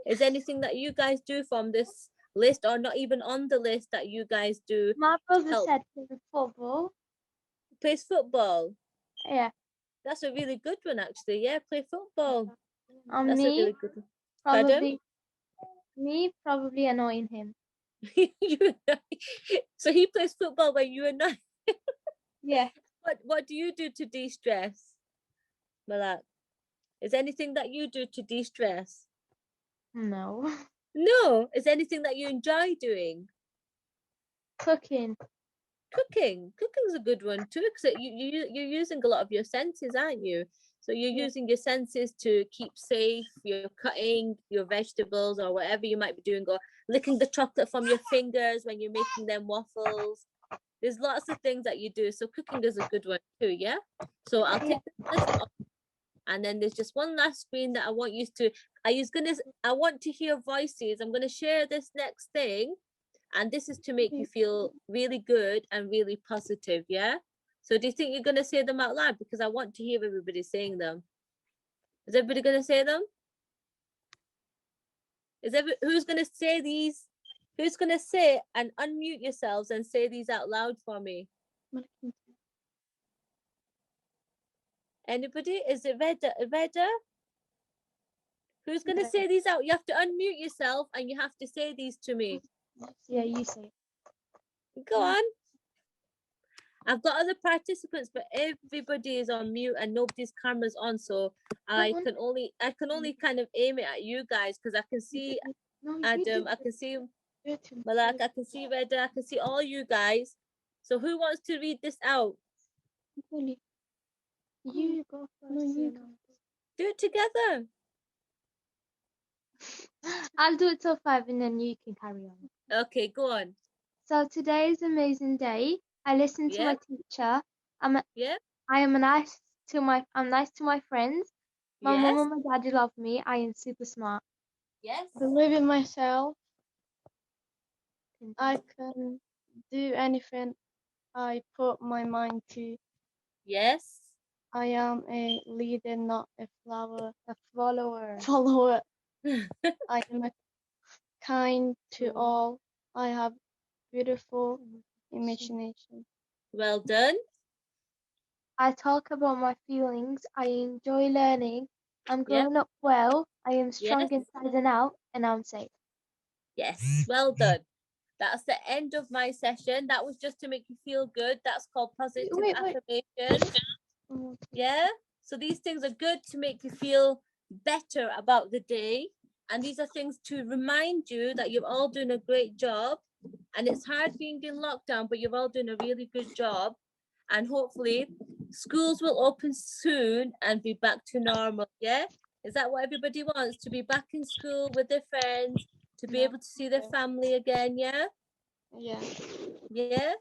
D: Is there anything that you guys do from this list, or not even on the list, that you guys do?
C: My brother
D: help?
C: said play football.
D: Plays football.
C: Yeah.
D: That's a really good one, actually. Yeah, play football.
C: And
D: That's a
C: me,
D: really good one. Pardon?
C: probably annoying him.
D: So he plays football when you are not.
C: Yeah.
D: What do you do to de-stress, Malak? Is anything that you do to de-stress?
C: No.
D: No. Is anything that you enjoy doing?
C: Cooking.
D: Cooking's a good one too, because you're using a lot of your senses, aren't you? So you're using your senses to keep safe. You're cutting your vegetables or whatever you might be doing, or licking the chocolate from your fingers when you're making them waffles. There's lots of things that you do. So cooking is a good one too, yeah? So I'll take this list off. And then there's just one last screen that I want you to, I want to hear voices. I'm going to share this next thing. And this is to make you feel really good and really positive, yeah? So do you think you're going to say them out loud? Because I want to hear everybody saying them. Is everybody going to say them? Who's going to say these? Who's going to say and unmute yourselves and say these out loud for me? Anybody? Is it Reda? Who's going to say these out? You have to unmute yourself and you have to say these to me.
C: Yeah, you say it.
D: Go on. I've got other participants, but everybody is on mute and nobody's camera's on, so I can only kind of aim it at you guys, because I can see Adam, I can see Malak, I can see Reda, I can see all you guys. So who wants to read this out?
C: You go first.
D: Do it together.
C: I'll do it till 5 and then you can carry on.
D: Okay, go on.
C: So today is an amazing day. I listened to my teacher.
D: Yeah.
C: I'm nice to my friends. My mum
D: Yes.
C: and my daddy love me. I am super smart.
D: Yes.
F: Believe in myself. I can do anything I put my mind to.
D: Yes.
F: I am a leader, not a follower. Follower. I am kind to all. I have beautiful imagination.
D: Well done.
C: I talk about my feelings. I enjoy learning. I'm
D: Yep.
C: growing up well. I am strong
D: Yes.
C: inside and out, and I'm safe.
D: Yes. Well done. That's the end of my session. That was just to make you feel good. That's called positive
C: Wait.
D: affirmations. Yeah. So these things are good to make you feel better about the day. And these are things to remind you that you're all doing a great job. And it's hard being in lockdown, but you're all doing a really good job. And hopefully schools will open soon and be back to normal. Yeah. Is that what everybody wants? To be back in school with their friends, to be
F: Yeah.
D: able to see their family again. Yeah.
F: Yeah.
D: Yeah.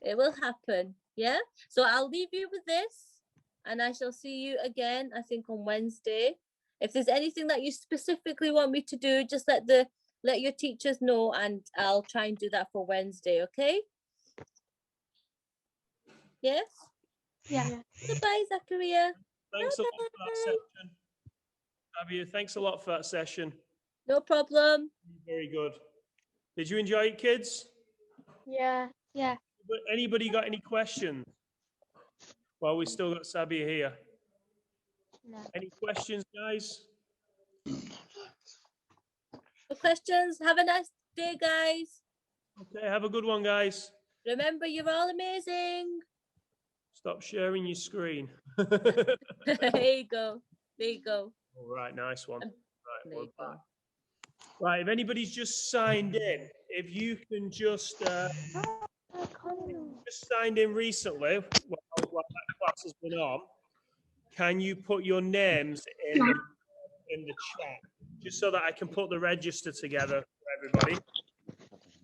D: It will happen. Yeah. So I'll leave you with this and I shall see you again, I think on Wednesday. If there's anything that you specifically want me to do, just let your teachers know and I'll try and do that for Wednesday, okay? Yes?
C: Yeah.
D: Goodbye, Zachariah.
A: Thanks a lot for that session. Abby, thanks a lot for that session.
D: No problem.
A: Very good. Did you enjoy it, kids?
F: Yeah.
C: Yeah.
A: Anybody got any questions? Well, we still got Sabia here.
C: No.
A: Any questions, guys?
D: No questions? Have a nice day, guys.
A: Okay, have a good one, guys.
D: Remember, you're all amazing.
A: Stop sharing your screen.
D: There you go. There you go.
A: All right, nice one. Right,
D: There you go.
A: right, if anybody's just signed in, if you can just signed in recently while that class has been on, can you put your names in the chat just so that I can put the register together for everybody?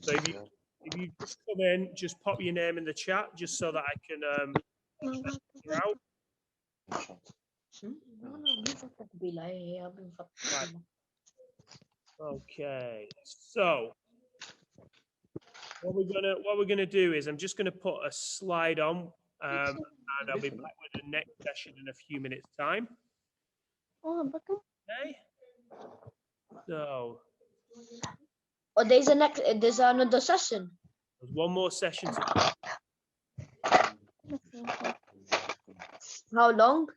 A: So if you just come in, just pop your name in the chat just so that I can figure out. Right. Okay, so what we're gonna do is I'm just gonna put a slide on, and I'll be back with the next session in a few minutes' time. Okay. So
E: Oh, there's another session.
A: there's one more session to go.
E: How long?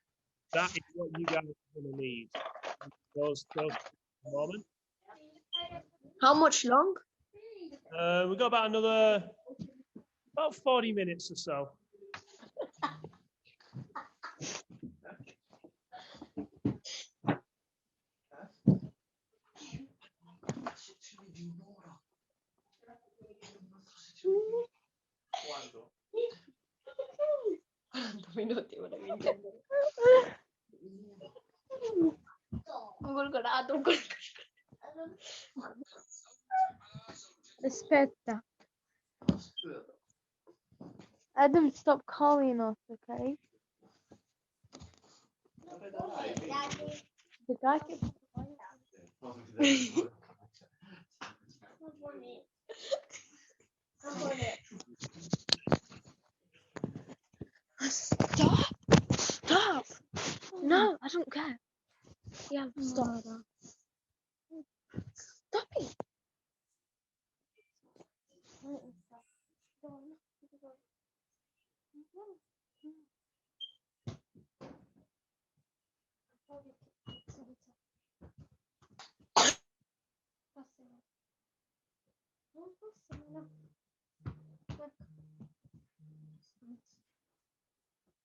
A: That is what you guys are gonna need. Those at the moment.
E: How much long?
A: We've got about 40 minutes or so.
C: Aspetta. Adam, stop calling us, okay? The guy keeps Stop! Stop! No, I don't care. Yeah, stop. Stop it.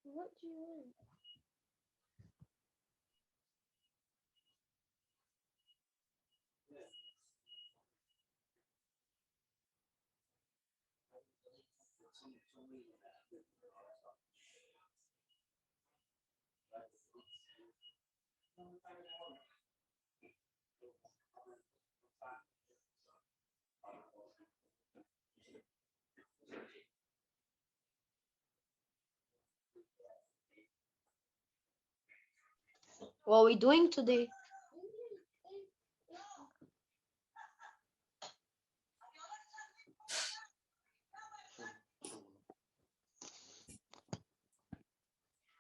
C: What do you want?
E: What are we doing today?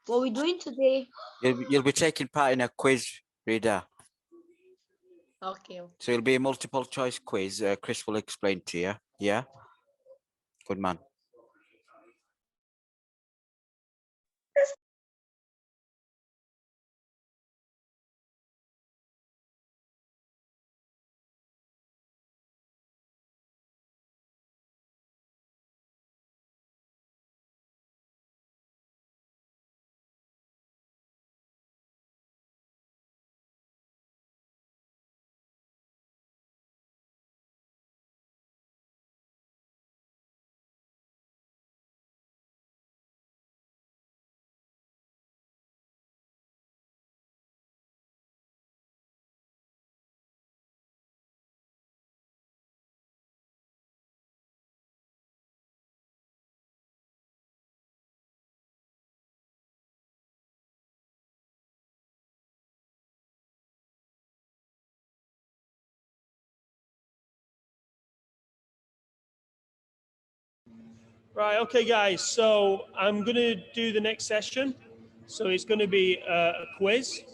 E: What are we doing today?
B: You'll be taking part in a quiz, Rita.
E: Okay.
B: So it'll be a multiple choice quiz. Chris will explain to you. Yeah. Good man.
A: Right, okay, guys. So I'm going to do the next session. So it's going to be a quiz.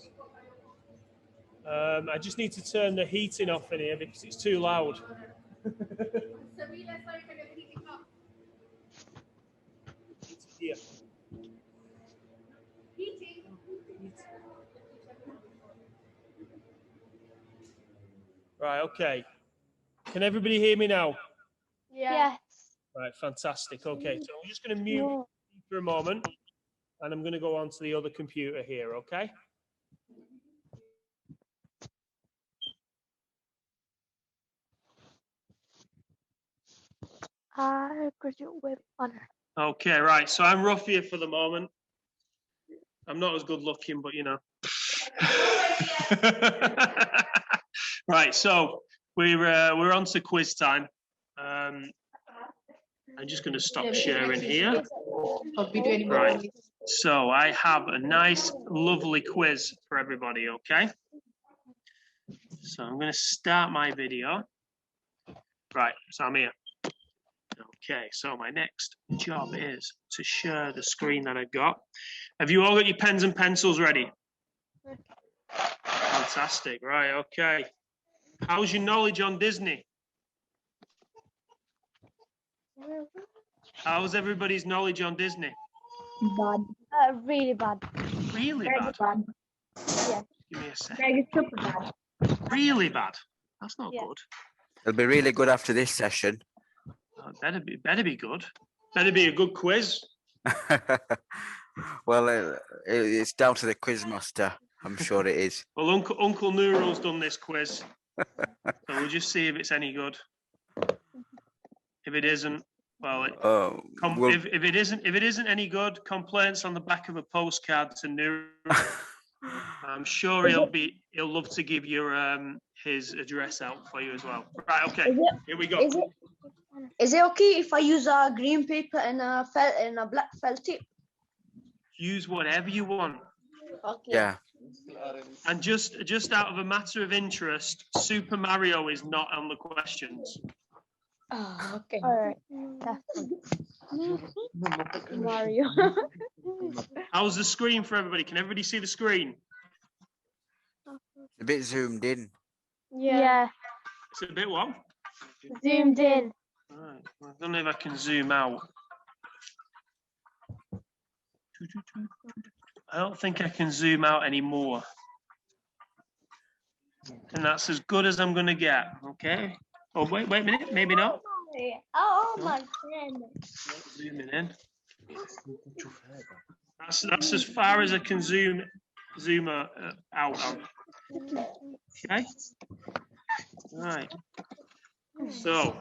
A: I just need to turn the heating off in here because it's too loud. Here. Right, okay. Can everybody hear me now?
C: Yes.
A: Right, fantastic. Okay, so I'm just going to mute for a moment and I'm going to go on to the other computer here, okay?
C: I graduate with honor.
A: Okay, right. So I'm rough here for the moment. I'm not as good looking, but you know. Right, so we're on to quiz time. I'm just going to stop sharing here. Right. So I have a nice, lovely quiz for everybody. Okay. So I'm going to start my video. Right. So I'm here. Okay. So my next job is to share the screen that I've got. Have you all got your pens and pencils ready? Fantastic. Right. Okay. How's your knowledge on Disney? How's everybody's knowledge on Disney?
C: Bad. Really bad.
A: Really bad.
C: Yeah.
A: Give me a second. Really bad. That's not
C: Yeah.
A: good.
B: It'll be really good after this session.
A: Better be good. Better be a good quiz.
B: Well, it's down to the quiz master. I'm sure it is.
A: Well, Uncle Nurul's done this quiz, so we'll just see if it's any good. If it isn't, well, if it isn't any good, complaints on the back of a postcard to Nurul. I'm sure he'll love to give you his address out for you as well. Right, okay, here we go.
E: Is it okay if I use a green paper and a black felt tip?
A: Use whatever you want.
E: Okay.
B: Yeah.
A: And just out of a matter of interest, Super Mario is not on the questions.
E: Oh, okay.
C: All right. Mario.
A: How's the screen for everybody? Can everybody see the screen?
B: A bit zoomed in.
C: Yeah.
A: It's a bit what?
C: Zoomed in.
A: Right. I don't know if I can zoom out. I don't think I can zoom out anymore. And that's as good as I'm going to get, okay? Oh, wait a minute, maybe not.
C: Oh, my friend.
A: Zooming in. That's as far as I can zoom out on. Okay? Right. So,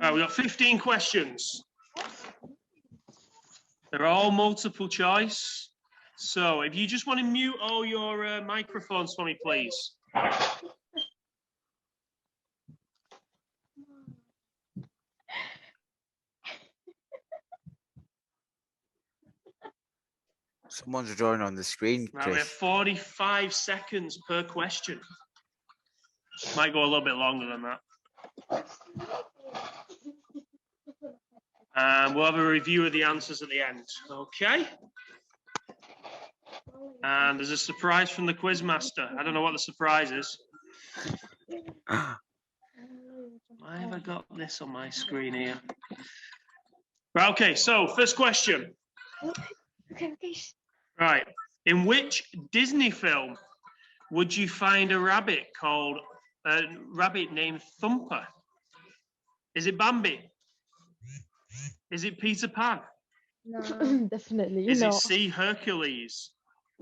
A: right, we got 15 questions. They're all multiple choice. So if you just want to mute all your microphones for me, please.
B: Someone's drawing on the screen,
A: Right, we have
B: Chris.
A: 45 seconds per question. Might go a little bit longer than that. And we'll have a review of the answers at the end. Okay. And there's a surprise from the quiz master. I don't know what the surprise is. Why have I got this on my screen here? Right, okay, so first question.
C: Okay.
A: Right. In which Disney film would you find a rabbit named Thumper? Is it Bambi? Is it Peter Pan?
D: No.
C: Definitely
A: Is it
C: not.
A: C, Hercules?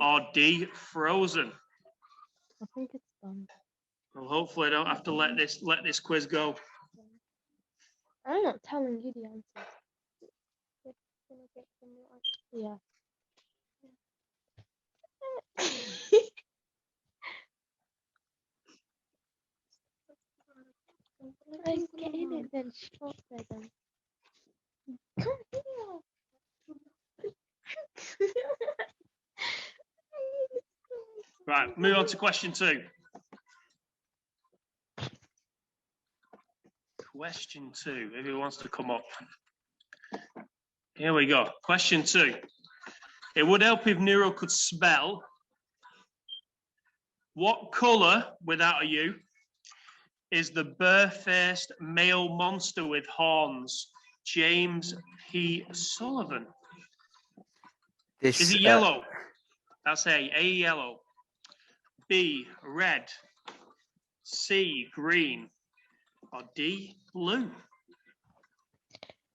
A: Or D, Frozen?
C: I think it's done.
A: Well, hopefully I don't have to let this quiz go.
C: I'm not telling you the answers. Yeah. Guys, get in it then. Stop there then. Come here.
A: Right, move on to question 2. Question 2, if it wants to come up. Here we go. Question 2. It would help if Nero could spell. What colour, without a U, is the bare-faced male monster with horns? James P. Sullivan. Is it yellow? That's A. A, yellow. B, red. C, green. Or D, blue?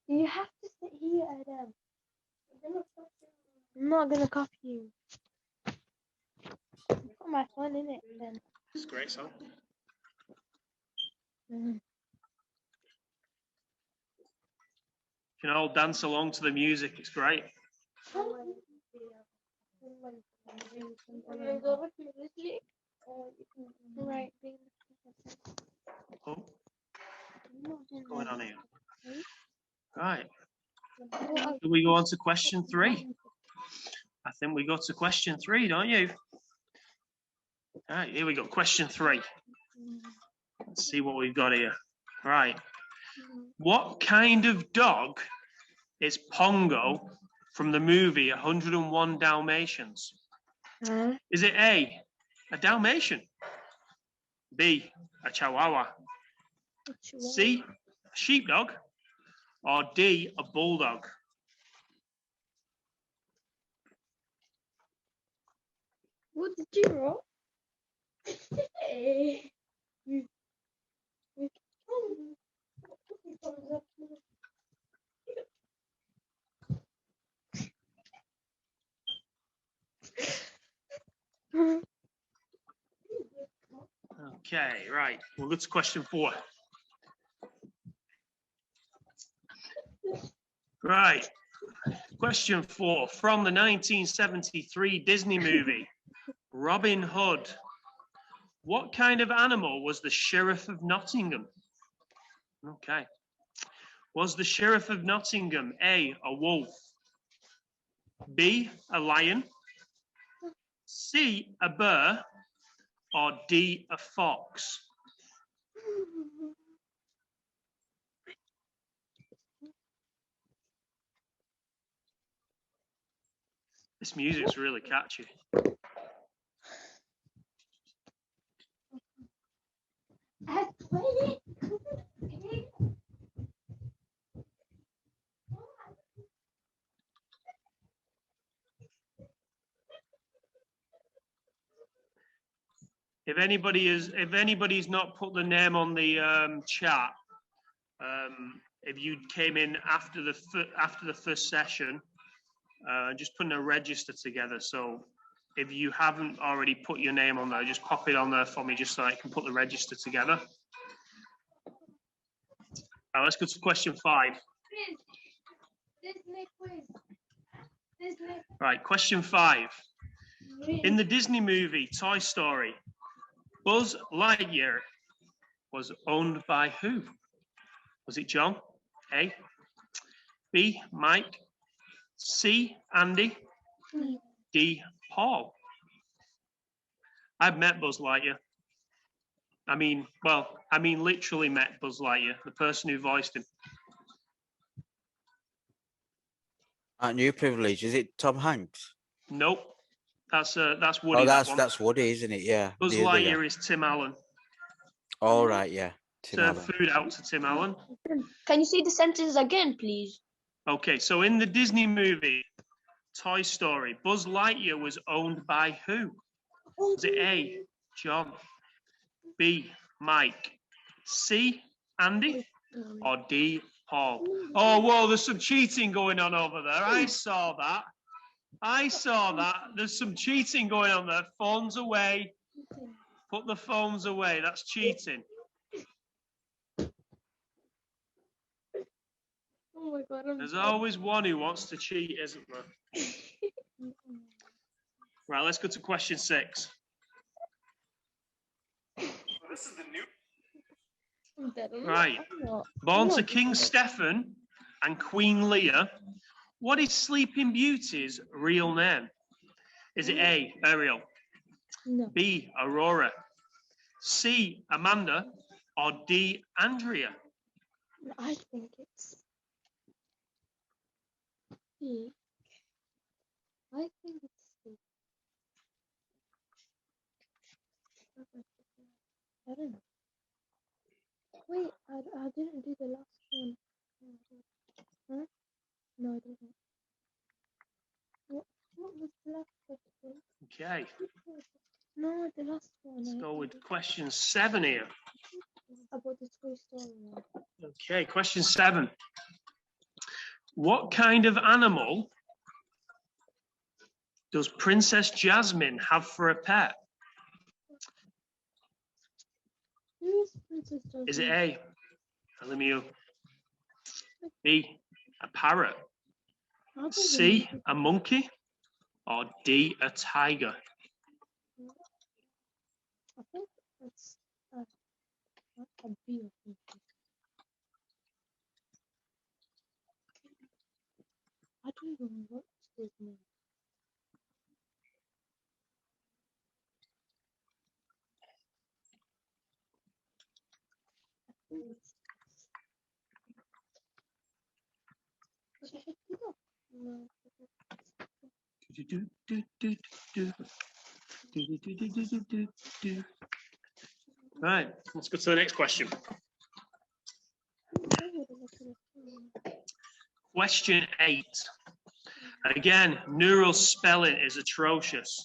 C: You have to sit here, Adam. I'm not gonna copy you. Put my phone in it then.
A: It's a great song.
C: Mm.
A: You can all dance along to the music. It's great.
C: Right.
A: Oh, what's going on here? Right. Do we go on to question 3? I think we go to question 3, don't you? All right, here we go. Question 3. Let's see what we've got here. Right. What kind of dog is Pongo from the movie 101 Dalmatians? Is it A, a Dalmatian? B, a Chihuahua? C, a sheepdog? Or D, a bulldog?
C: What did you roll?
A: Okay, right. We'll go to question 4. Right. Question 4. From the 1973 Disney movie, Robin Hood. What kind of animal was the Sheriff of Nottingham? Okay. Was the Sheriff of Nottingham A, a wolf? B, a lion? C, a bear? Or D, a fox? This music's really catchy. If anybody's not put the name on the chat, if you came in after the first session, just putting a register together. So if you haven't already put your name on there, just pop it on there for me, just so I can put the register together. Let's go to question 5.
C: Disney quiz.
A: Right, question 5. In the Disney movie Toy Story, Buzz Lightyear was owned by who? Was it John? A. B. Mike. C. Andy. D. Paul. I've met Buzz Lightyear. I mean literally met Buzz Lightyear, the person who voiced him.
B: Aren't you privileged? Is it Tom Hanks?
A: Nope. That's Woody.
B: Oh,
A: that one.
B: that's Woody, isn't it? Yeah.
A: Buzz
B: the other guy.
A: Lightyear is Tim Allen.
B: All right, yeah. Tim
A: Serve
B: Allen.
A: food out to Tim Allen.
E: Can you say the sentence again, please?
A: Okay, so in the Disney movie Toy Story, Buzz Lightyear was owned by who? Was it A. John, B. Mike, C. Andy, or D. Paul? Oh, whoa, there's some cheating going on over there. I saw that. There's some cheating going on there. Phones away. Put the phones away. That's cheating.
F: Oh my God.
A: There's always one who wants to cheat, isn't there? Right, let's go to question 6.
G: This is the new.
A: Right. Born to King Stephen and Queen Leah, what is Sleeping Beauty's real name? Is it A. Ariel,
C: No.
A: B. Aurora, C. Amanda, or D. Andrea?
C: I think it's C. I think it's C. I don't know. Wait, I didn't do the last one. Huh? No, I didn't. What was the last question?
A: Okay,
C: No, the last one.
A: let's go with question 7 here.
C: About the Toy Story one.
A: Okay, question 7. What kind of animal does Princess Jasmine have for a pet?
C: Who is Princess Jasmine?
A: Is it A. a lemu, B. a parrot, C. a monkey, or D. a tiger?
C: I think it's a B. I don't even watch Disney. I think it's should I do that? No.
A: Right, let's go to the next question. Question 8. Again, neural spelling is atrocious.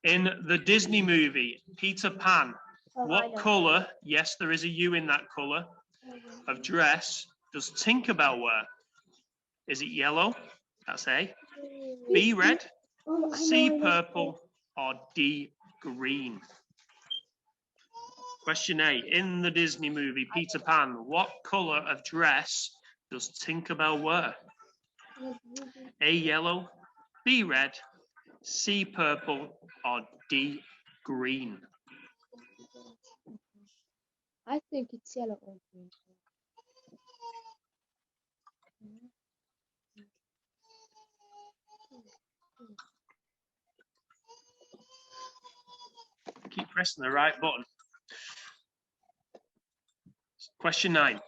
A: In the Disney movie, Peter Pan, what colour, yes, there is a U in that colour, of dress does Tinkerbell wear? Is it yellow? That's A. B, red. C, purple. Or D, green? Question 8. In the Disney movie, Peter Pan, what colour of dress does Tinkerbell wear? A, yellow. B, red. C, purple. Or D, green?
C: I think it's yellow or green.
A: Keep pressing the right button. Question 9.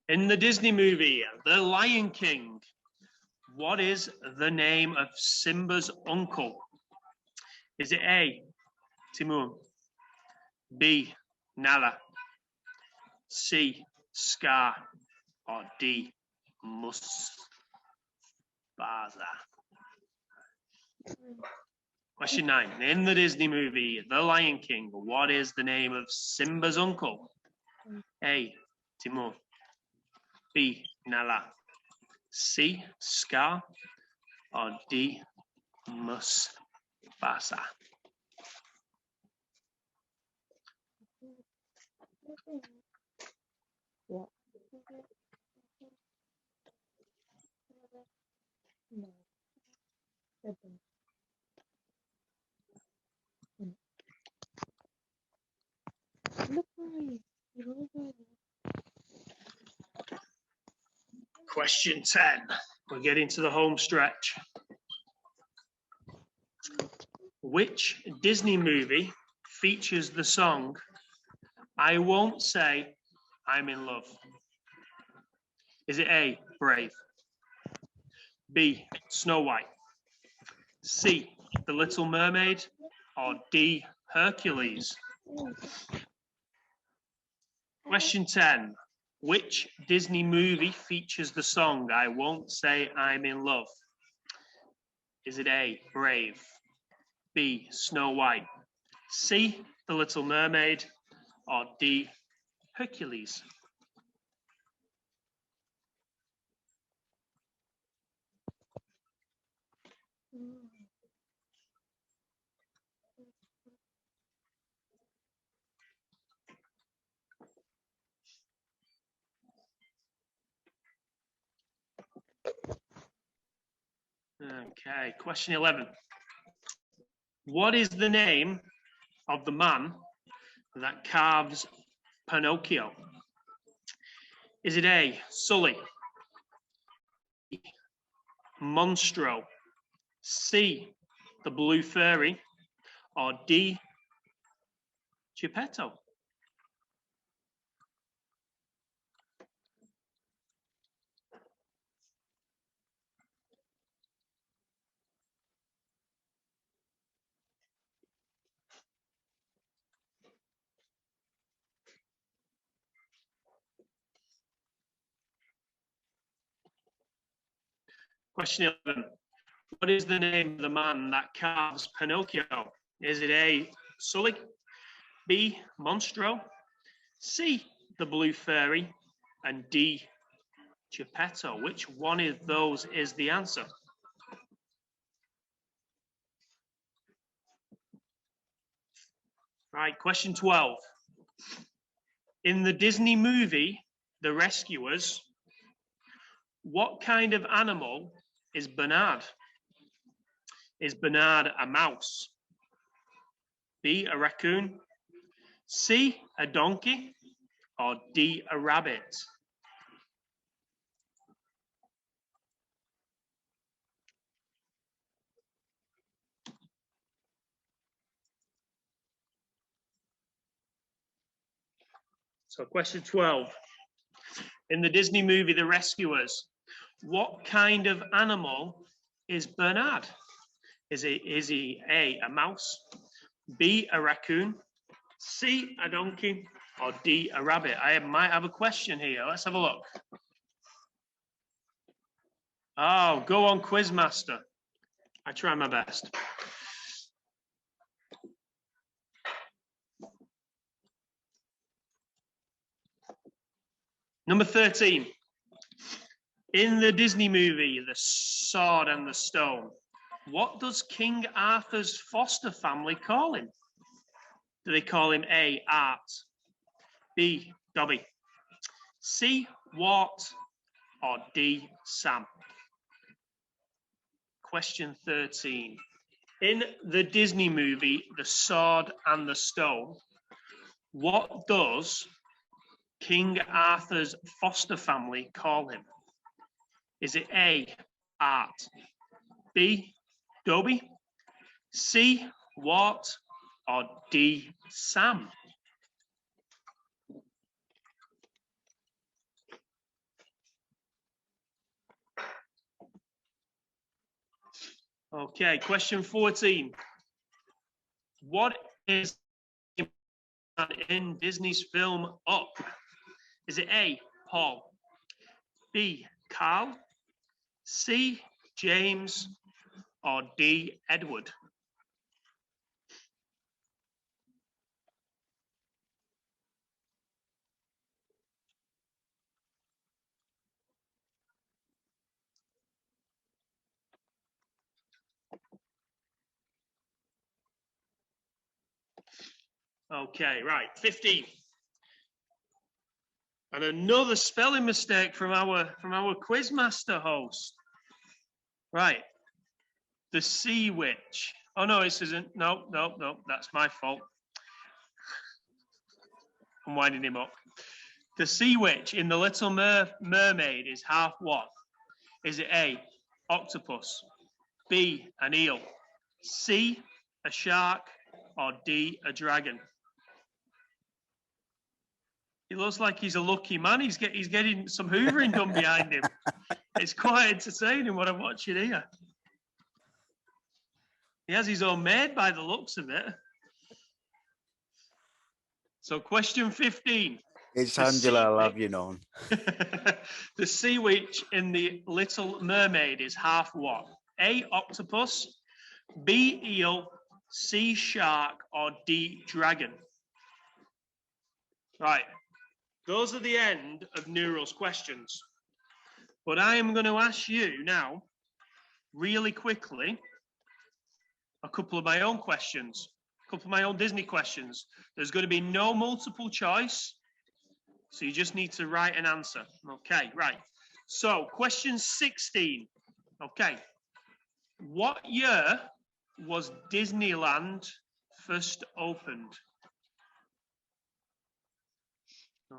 A: In the Disney movie, The Lion King, what is the name of Simba's uncle? Is it A, Timur, B, Nala, C, Scar, or D, Mufasa? Question 9. In the Disney movie, The Lion King, what is the name of Simba's uncle? A, Timur, B, Nala, C, Scar, or D, Mufasa?
C: What? No. 7. Look, Mari. You're all right.
A: Question 10. We're getting to the home stretch. Which Disney movie features the song I Won't Say I'm in Love? Is it A, Brave? B, Snow White? C, The Little Mermaid? Or D, Hercules? Question 10. Which Disney movie features the song I Won't Say I'm in Love? Is it A, Brave? B, Snow White? C, The Little Mermaid? Or D, Hercules? Okay, question 11. What is the name of the man that carves Pinocchio? Is it A, Sully? B, Monstro? C, the Blue Fairy? Or D, Geppetto? Question 11. What is the name of the man that carves Pinocchio? Is it A, Sully? B, Monstro? C, the Blue Fairy? And D, Geppetto? Which one of those is the answer? Right, question 12. In the Disney movie, The Rescuers, what kind of animal is Bernard? Is Bernard a mouse? B, a raccoon? C, a donkey? Or D, a rabbit? So question 12. In the Disney movie, The Rescuers, what kind of animal is Bernard? Is he A, a mouse? B, a raccoon? C, a donkey? Or D, a rabbit? I might have a question here. Let's have a look. Oh, go on, Quizmaster. I try my best. Number 13. In the Disney movie, The Sword and the Stone, what does King Arthur's foster family call him? Do they call him A, Art? B, Dobby? C, Wart? Or D, Sam? Question 13. In the Disney movie, The Sword and the Stone, what does King Arthur's foster family call him? Is it A, Art? B, Dobby? C, Wart? Or D, Sam? Okay, question 14. What is in Disney's film Up? Is it A, Paul? B, Carl? C, James? Or D, Edward? Okay, right, 15. And another spelling mistake from our Quizmaster host. Right. The Sea Witch. Oh, no, this isn't. No, that's my fault. I'm winding him up. The Sea Witch in The Little Mermaid is half what? Is it A, octopus, B, an eel, C, a shark, or D, a dragon? He looks like he's a lucky man. He's getting some hoovering done behind him. It's quite entertaining what I'm watching here. He has his own maid by the looks of it. So question 15.
B: It's
A: The
B: Angela,
A: sea
B: I love
A: witch-
B: you known.
A: The Sea Witch in The Little Mermaid is half what? A, octopus, B, eel, C, shark, or D, dragon? Right. Those are the end of Neural's questions. But I am going to ask you now, really quickly, a couple of my own questions, a couple of my own Disney questions. There's going to be no multiple choice, so you just need to write an answer. Okay, right. So, question 16. Okay. What year was Disneyland first opened?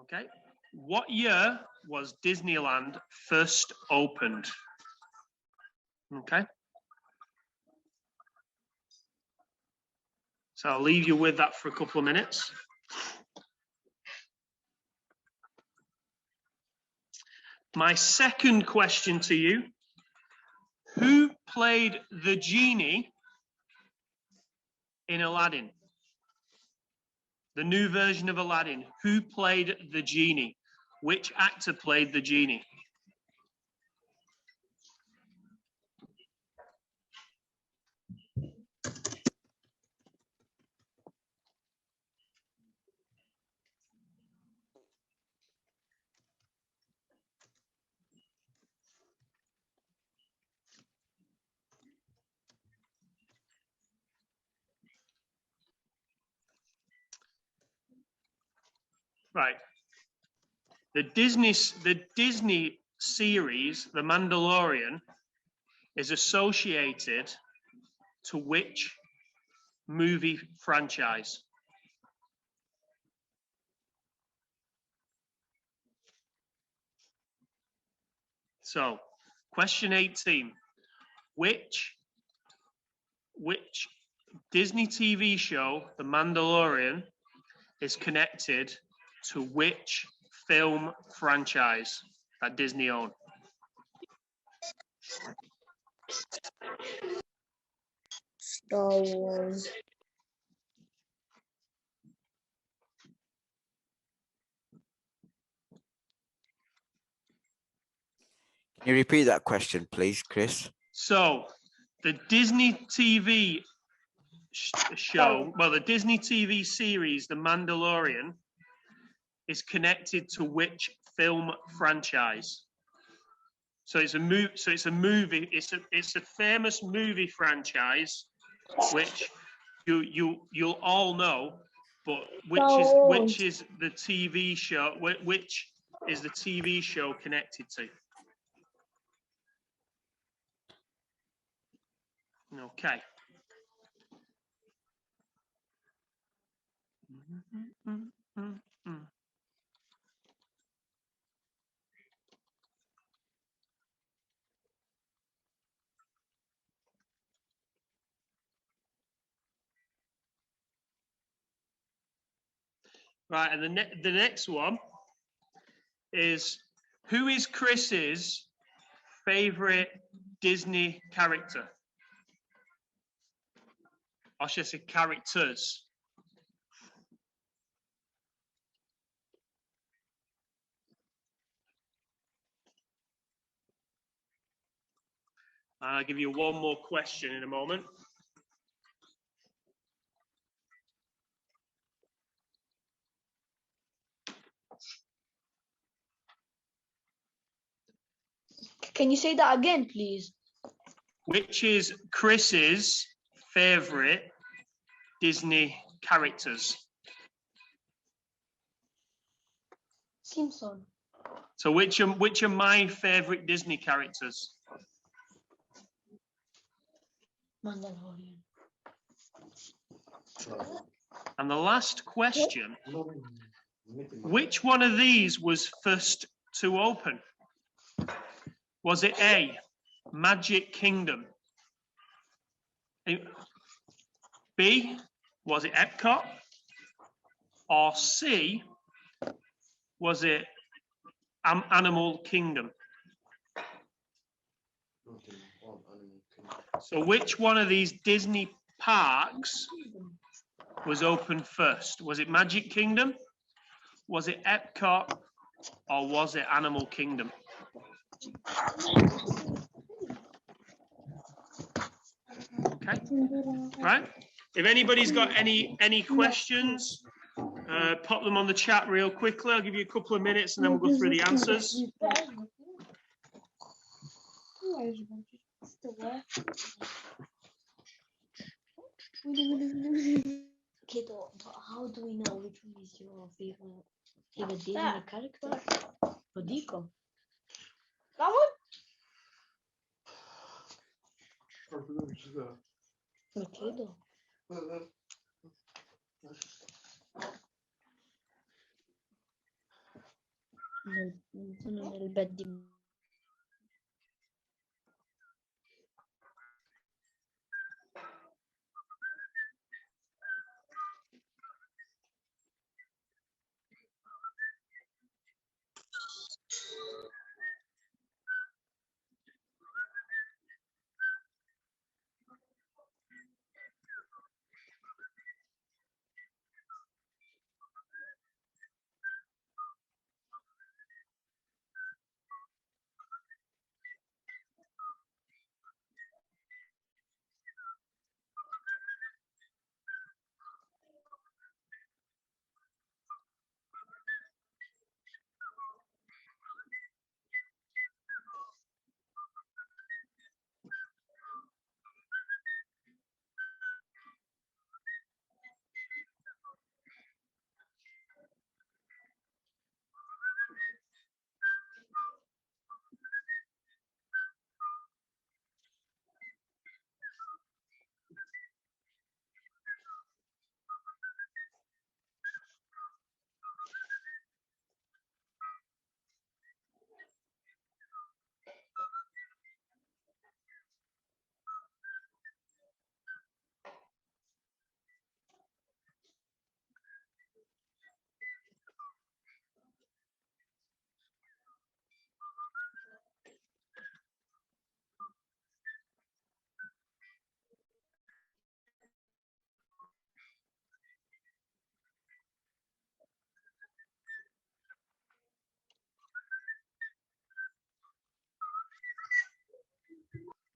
A: Okay. What year was Disneyland first opened? Okay. So I'll leave you with that for a couple of minutes. My second question to you, who played the genie in Aladdin? The new version of Aladdin. Who played the genie? Which actor played the genie? Right. The Disney series, The Mandalorian, is associated to which movie franchise? So, question 18. Which Disney TV show, The Mandalorian, is connected to which film franchise that Disney own?
D: Star Wars.
B: Can you repeat that question, please, Chris?
A: So, the Disney TV show, well, the Disney TV series, The Mandalorian, is connected to which film franchise? So it's a movie. It's a famous movie franchise, which you'll all know, but which is the TV show? Which is the TV show connected to? Okay. Right, and the next one is, who is Chris's favorite Disney character? Or should I say characters? I'll give you one more question in a moment.
E: Can you say that again, please?
A: Which is Chris's favorite Disney characters?
E: Simpson.
A: So which are my favorite Disney characters?
E: Mandalorian.
A: And the last question, which one of these was first to open? Was it A, Magic Kingdom? B, was it Epcot? Or C, was it Animal Kingdom? So which one of these Disney parks was open first? Was it Magic Kingdom? Was it Epcot? Or was it Animal Kingdom? Okay, right. If anybody's got any questions, pop them on the chat real quickly. I'll give you a couple of minutes and then we'll go through the answers.
E: Okay, but how do we know which one is your favorite Disney character? Rodico.
C: That one?
E: Lo credo. Sono nel bed di...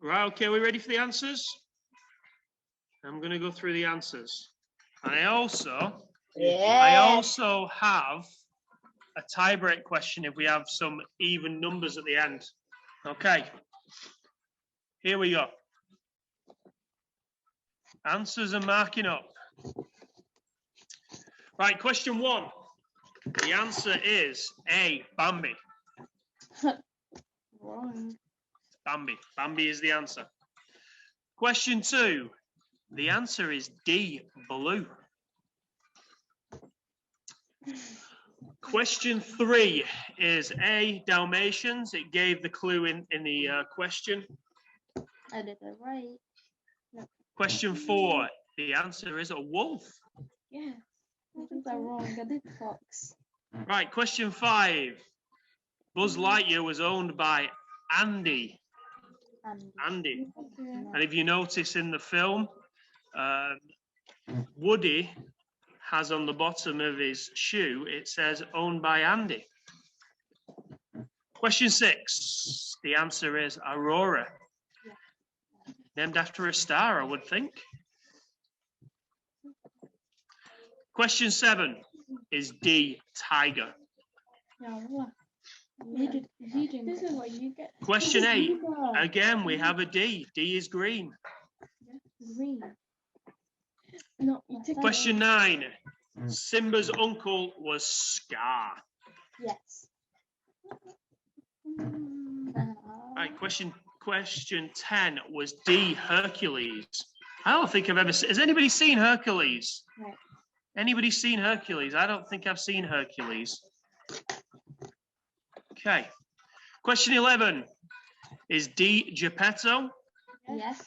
A: Right, okay, we ready for the answers? I'm going to go through the answers. And I also have a tie-break question if we have some even numbers at the end. Okay, here we go. Answers are marking up. Right, question 1. The answer is A, Bambi.
F: Wrong.
A: Bambi. Bambi is the answer. Question 2. The answer is D, Blue. Question 3 is A, Dalmatians. It gave the clue in the question.
F: I did it right.
A: Question 4. The answer is a wolf.
F: Yeah. I did that wrong. I did fox.
A: Right, question 5. Buzz Lightyear was owned by Andy. Andy.
F: Okay.
A: And if you notice in the film, Woody has on the bottom of his shoe, it says owned by Andy. Question 6. The answer is Aurora. Named after a star, I would think. Question 7 is D, Tiger.
F: Yeah, what? This is what you get.
A: Question 8. Again, we have a D. D is green.
F: Green. No, you take
A: Question 9. Simba's uncle was Scar.
F: Yes.
A: Right, question question 10 was D, Hercules. I don't think I've ever seen. Has anybody seen Hercules?
C: Right.
A: Anybody seen Hercules? I don't think I've seen Hercules. Okay. Question 11 is D, Geppetto.
C: Yes.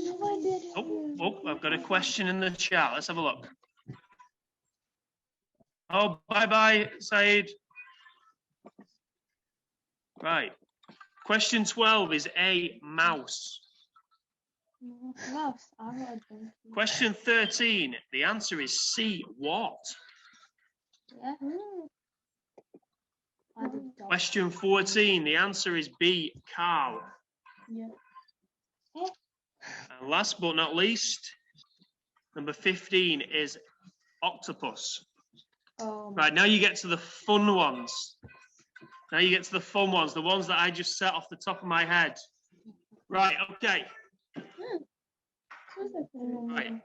C: No, I didn't.
A: Oh, I've got a question in the chat. Let's have a look. Oh, bye-bye, Saeed. Right. Question 12 is A, mouse.
C: Mouse. I heard them.
A: Question 13, the answer is C, what?
C: Yeah. I did dog.
A: Question 14, the answer is B, cow.
C: Yeah.
A: And last but not least, number 15 is octopus. Right, now you get to the fun ones. Now you get to the fun ones, the ones that I just set off the top of my head. Right, okay. Right.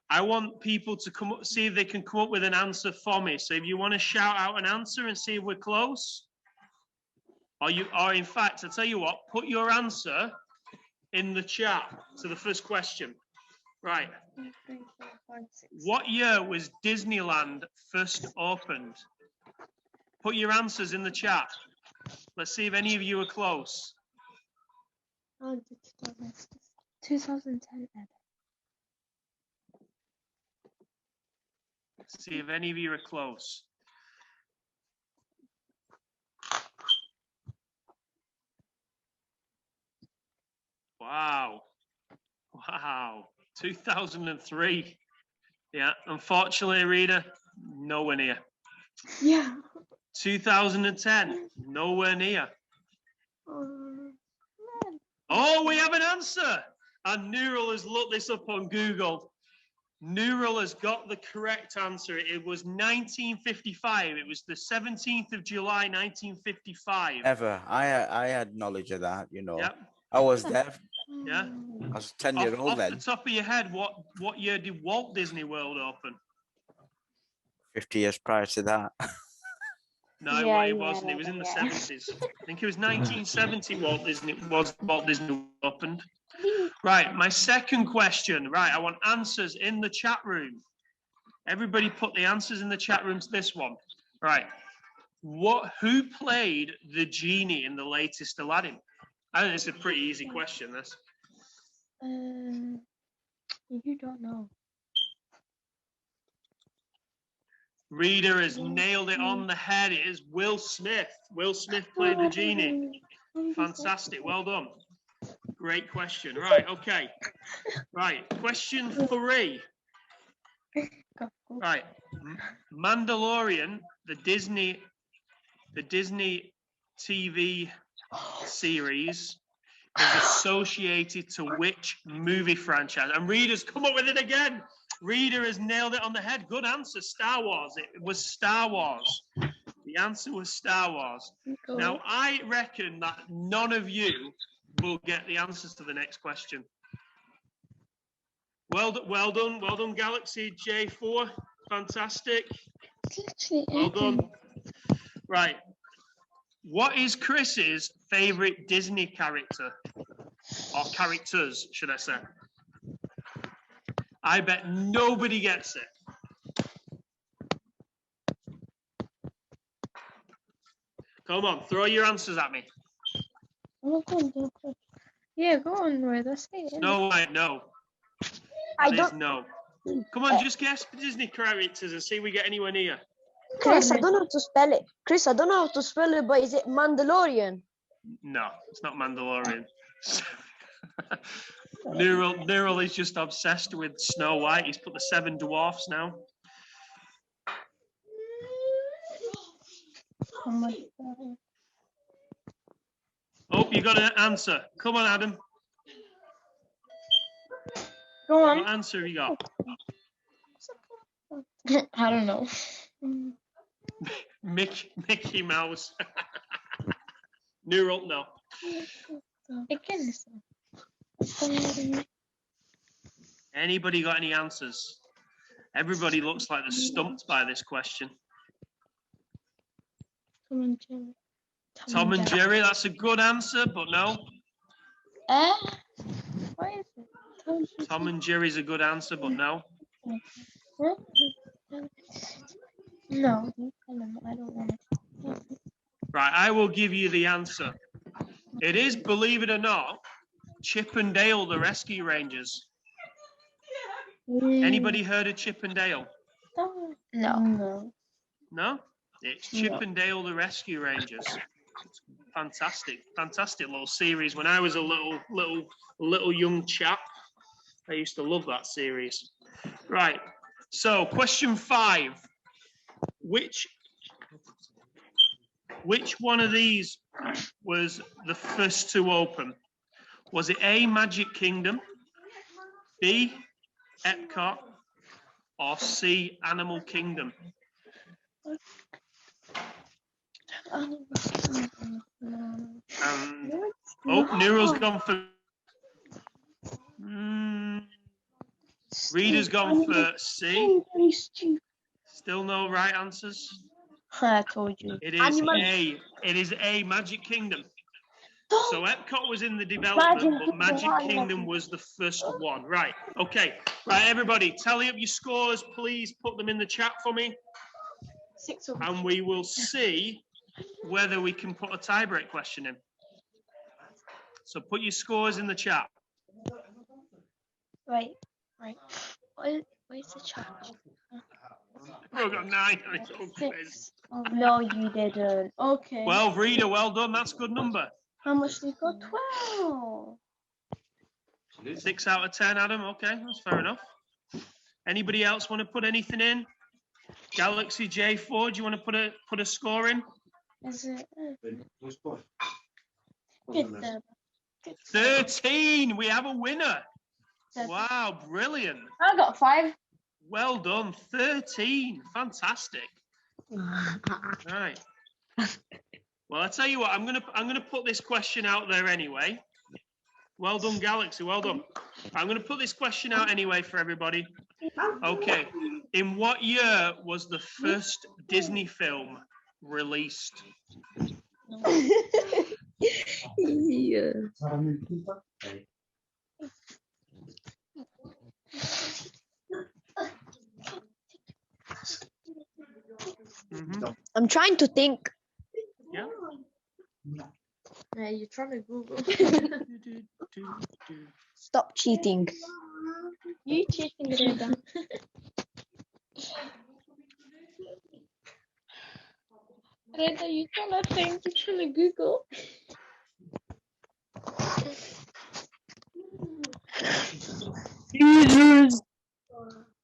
A: I want people to come up, see if they can come up with an answer for me. So if you want to shout out an answer and see if we're close, or in fact, I'll tell you what, put your answer in the chat to the first question. Right.
F: 2, 3, 4, 5, 6.
A: What year was Disneyland first opened? Put your answers in the chat. Let's see if any of you are close.
C: 2010.
A: Let's see if any of you are close. Wow. Wow. 2003. Yeah, unfortunately, Rita, nowhere near.
C: Yeah.
A: 2010, nowhere near. Oh, we have an answer. And Neural has looked this up on Google. Neural has got the correct answer. It was 1955. It was the 17th of July, 1955.
B: Ever. I had knowledge of that, you know.
A: Yep.
B: I was there.
A: Yeah.
B: I was 10-year-old
A: Off
B: then.
A: the top of your head, what year did Walt Disney World open?
B: 50 years prior to that.
A: No, it wasn't. It was in the 70s. I think it was 1970 Walt Disney opened. Right, my second question. Right, I want answers in the chat room. Everybody put the answers in the chat room to this one. Right. Who played the genie in the latest Aladdin? I think it's a pretty easy question, this.
C: You don't know.
A: Reader has nailed it on the head. It is Will Smith. Will Smith played the genie. Fantastic. Well done. Great question. Right. Okay. Right. Question 3. Right. Mandalorian, the Disney TV series, is associated to which movie franchise? And Reader's come up with it again. Reader has nailed it on the head. Good answer. Star Wars. It was Star Wars. The answer was Star Wars. Now, I reckon that none of you will get the answers to the next question. Well done, Galaxy J4. Fantastic. Well done. Right. What is Chris's favorite Disney character? Or characters, should I say? I bet nobody gets it. Come on, throw your answers at me.
C: Oh, go on. Yeah, go on, Roy. That's it.
A: No, no.
C: I
A: That
C: don't.
A: is no. Come on, just guess Disney characters and see if we get anywhere near.
H: Chris, I don't know how to spell it. Chris, I don't know how to spell it, but is it Mandalorian?
A: No, it's not Mandalorian. Neural is just obsessed with Snow White. He's put the 7 dwarfs now. Oh, you got an answer. Come on, Adam.
C: Go on.
A: What answer have you got?
C: I don't know.
A: Mickey Mouse. Neural, no. Anybody got any answers? Everybody looks like they're stumped by this question.
C: Come on, Jim.
A: Tom and Jerry, that's a good answer, but no.
F: What is it?
A: Tom and Jerry's a good answer, but no.
F: Huh? No, you tell him. I don't want it.
A: Right, I will give you the answer. It is, believe it or not, Chip and Dale, the Rescue Rangers. Anybody heard of Chip and Dale?
F: No.
A: No? It's Chip and Dale, the Rescue Rangers. It's fantastic little series. When I was a little young chap, I used to love that series. Right. So, question 5. Which one of these was the first to open? Was it A, Magic Kingdom, B, Epcot, or C, Animal Kingdom? Nero's gone for... Reader's gone for C. Still no right answers.
F: I told you.
A: It is A. It is A, Magic Kingdom. So Epcot was in the development, but Magic Kingdom was the first one. Right. Okay. Right, everybody, tally up your scores, please. Put them in the chat for me. And we will see whether we can put a tie-break question in. So put your scores in the chat.
F: Right. Where's the chat?
A: We've got 9 on its own quiz.
F: Oh, no, you didn't. Okay.
A: 12, Reader, well done. That's a good number.
F: How much did you got? 12.
A: 6 out of 10, Adam. Okay, that's fair enough. Anybody else want to put anything in? Galaxy J4, do you want to put a score in?
F: Is it?
A: 13. We have a winner. Wow, brilliant.
F: I got 5.
A: Well done. 13. Fantastic. Right. Well, I tell you what, I'm gonna put this question out there anyway. Well done, Galaxy. Well done. I'm gonna put this question out anyway for everybody. Okay. In what year was the first Disney film released?
H: Yeah. I'm trying to think.
A: Yeah.
F: You're trying to Google.
H: Stop cheating.
F: You cheating, Reda. Reda, you trying to think. You're trying to Google.
H: Jesus.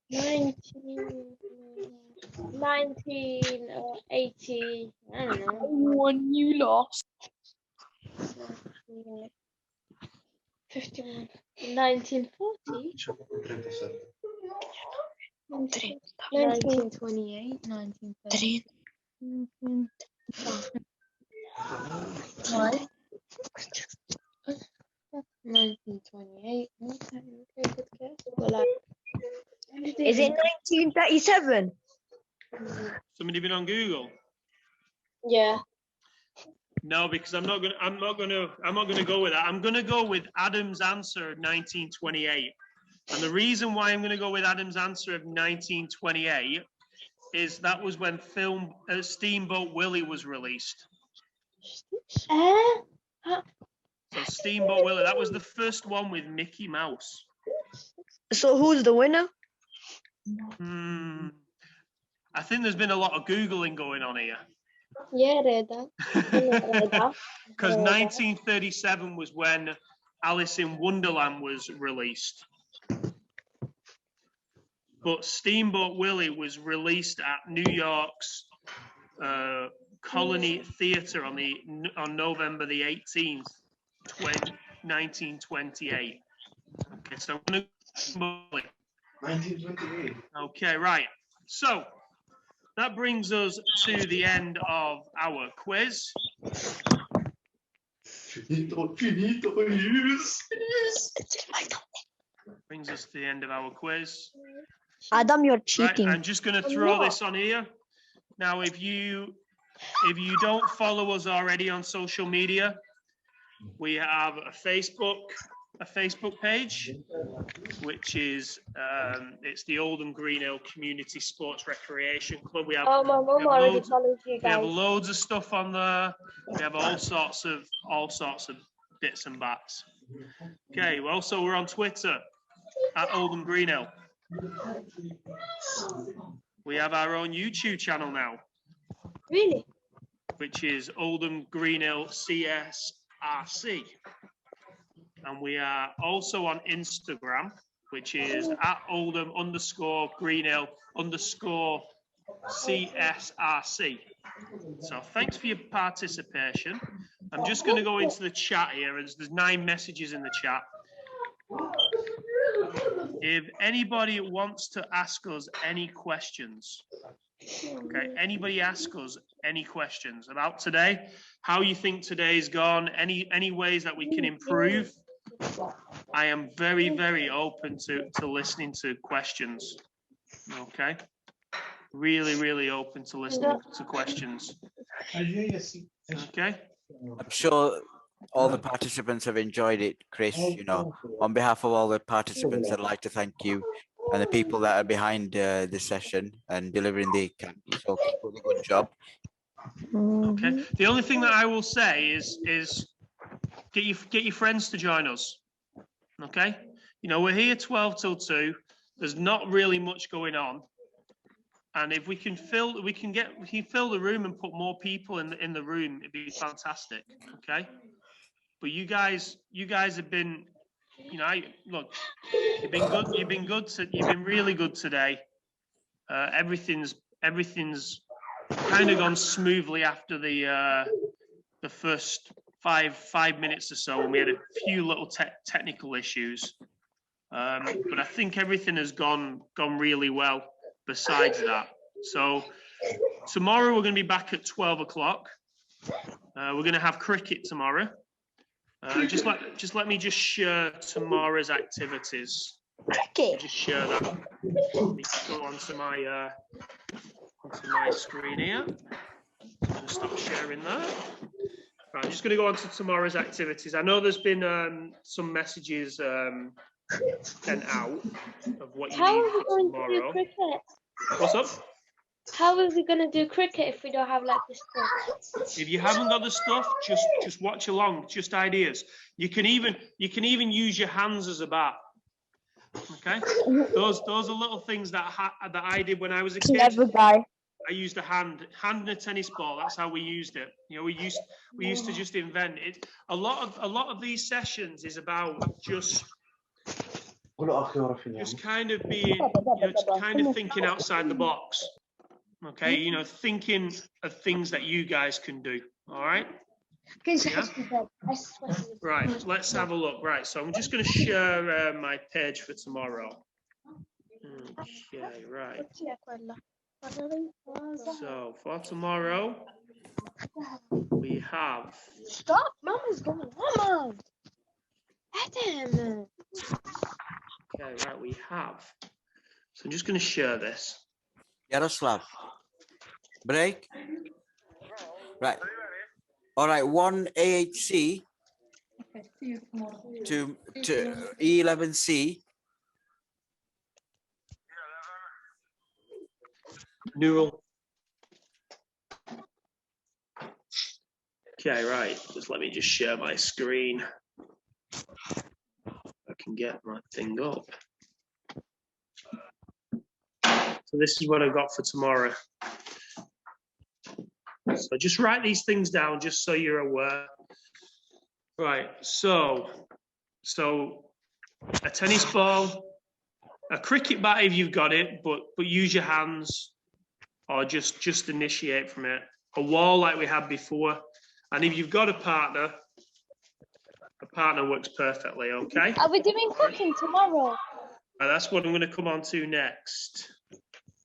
F: 1980. I don't know.
H: One you lost.
F: 51. 1940. 1928. 1930. 1928. Okay, good guess. Well,
H: Is it 1937?
A: Somebody been on Google?
F: yeah.
A: No, because I'm not gonna go with that. I'm gonna go with Adam's answer of 1928. And the reason why I'm gonna go with Adam's answer of 1928 is that was when film Steamboat Willie was released. So Steamboat Willie, that was the first one with Mickey Mouse.
H: So who's the winner?
A: I think there's been a lot of Googling going on here.
F: Yeah, Reda.
A: Because 1937 was when Alice in Wonderland was released. But Steamboat Willie was released at New York's Colony Theatre on November the 18th, 1928. Okay, so I'm going to 1928. Okay, right. So that brings us to the end of our quiz. Brings us to the end of our quiz.
H: Adam, you're
A: Right,
H: cheating.
A: I'm just going to throw this on here. Now, if you if you don't follow us already on social media, we have a Facebook page, which is it's the Oldham Green Hill Community Sports Recreation Club. We have,
C: Oh, my mum already follows you
A: we have
C: guys.
A: loads of stuff on there. We have all sorts of bits and bats. Okay, well, also we're on Twitter at Oldham Green Hill. We have our own YouTube channel now,
C: Really?
A: which is Oldham Green Hill CSRC. And we are also on Instagram, which is at Oldham_Green Hill_CSRC. So thanks for your participation. I'm just going to go into the chat here. There's 9 messages in the chat. If anybody wants to ask us any questions, okay, anybody ask us any questions about today, how you think today's gone, any ways that we can improve, I am very, very open to listening to questions. Okay, really, really open to listening to questions. Okay,
B: I'm sure all the participants have enjoyed it, Chris. You know, on behalf of all the participants, I'd like to thank you and the people that are behind this session and delivering the camp. So keep up the good job.
A: okay. The only thing that I will say is get your friends to join us. Okay, you know, we're here 12 till 2. There's not really much going on, and if we can fill the room and put more people in the room, it'd be fantastic. Okay, but you guys have been, you know, look, you've been good. You've been really good today. Everything's kind of gone smoothly after the first five minutes or so, and we had a few little technical issues. But I think everything has gone really well besides that. So tomorrow we're going to be back at 12 o'clock. We're going to have cricket tomorrow. Just let me share tomorrow's activities.
C: Cricket.
A: Just share that. Let me go onto my screen here. I'm going to stop sharing that. Right, I'm just going to go on to tomorrow's activities. I know there's been some messages sent out of what you
C: How
A: need
C: are we
A: for
C: going
A: tomorrow.
C: to do cricket?
A: What's up?
C: How are we going to do cricket if we don't have like this stuff?
A: If you haven't got the stuff, just watch along. Just ideas. You can even use your hands as a bat. Okay, those are little things that I did when I was a kid.
C: Clever guy.
A: I used a hand and a tennis ball. That's how we used it. You know, we used to just invent it. A lot of these sessions is about just kind of being, you know, just kind of thinking outside the box. Okay, you know, thinking of things that you guys can do. All right. Yeah? Right. Let's have a look. Right. So I'm just going to share my page for tomorrow. Okay. Right. So for tomorrow, we have.
C: Stop, Mama's going on. Adam.
A: Okay, right, we have. So I'm just going to share this.
B: Yaroslav, break. Right. All right, 1 AHC to E11C.
A: Neural. Okay, right. Just let me just share my screen. I can get my thing up. So this is what I got for tomorrow. So just write these things down just so you're aware. Right, so a tennis ball, a cricket bat if you've got it, but use your hands or just initiate from it. A wall like we had before. And if you've got a partner works perfectly, okay?
C: Are we doing cooking tomorrow?
A: And that's what I'm going to come on to next.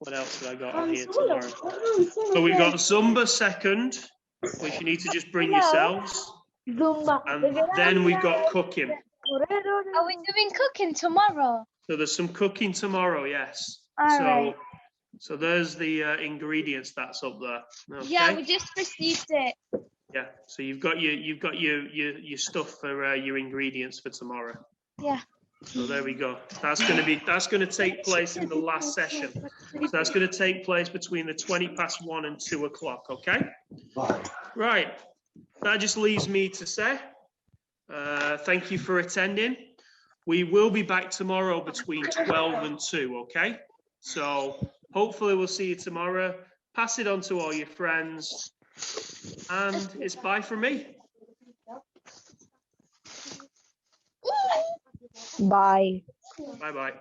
A: What else have I got on here tomorrow? So we've got Zumba second, which you need to just bring yourselves.
C: Zumba.
A: And then we've got cooking.
C: Are we doing cooking tomorrow?
A: So there's some cooking tomorrow, yes.
C: All right.
A: So there's the ingredients that's up there. Okay.
C: Yeah, we just received it.
A: Yeah. So you've got your stuff for your ingredients for tomorrow.
C: Yeah.
A: So there we go. That's going to take place in the last session. So that's going to take place between the 1:20 and 2 o'clock. Okay. Right. That just leaves me to say thank you for attending. We will be back tomorrow between 12 and 2. Okay. So hopefully we'll see you tomorrow. Pass it on to all your friends. And it's bye from me.
H: Bye.
A: Bye-bye.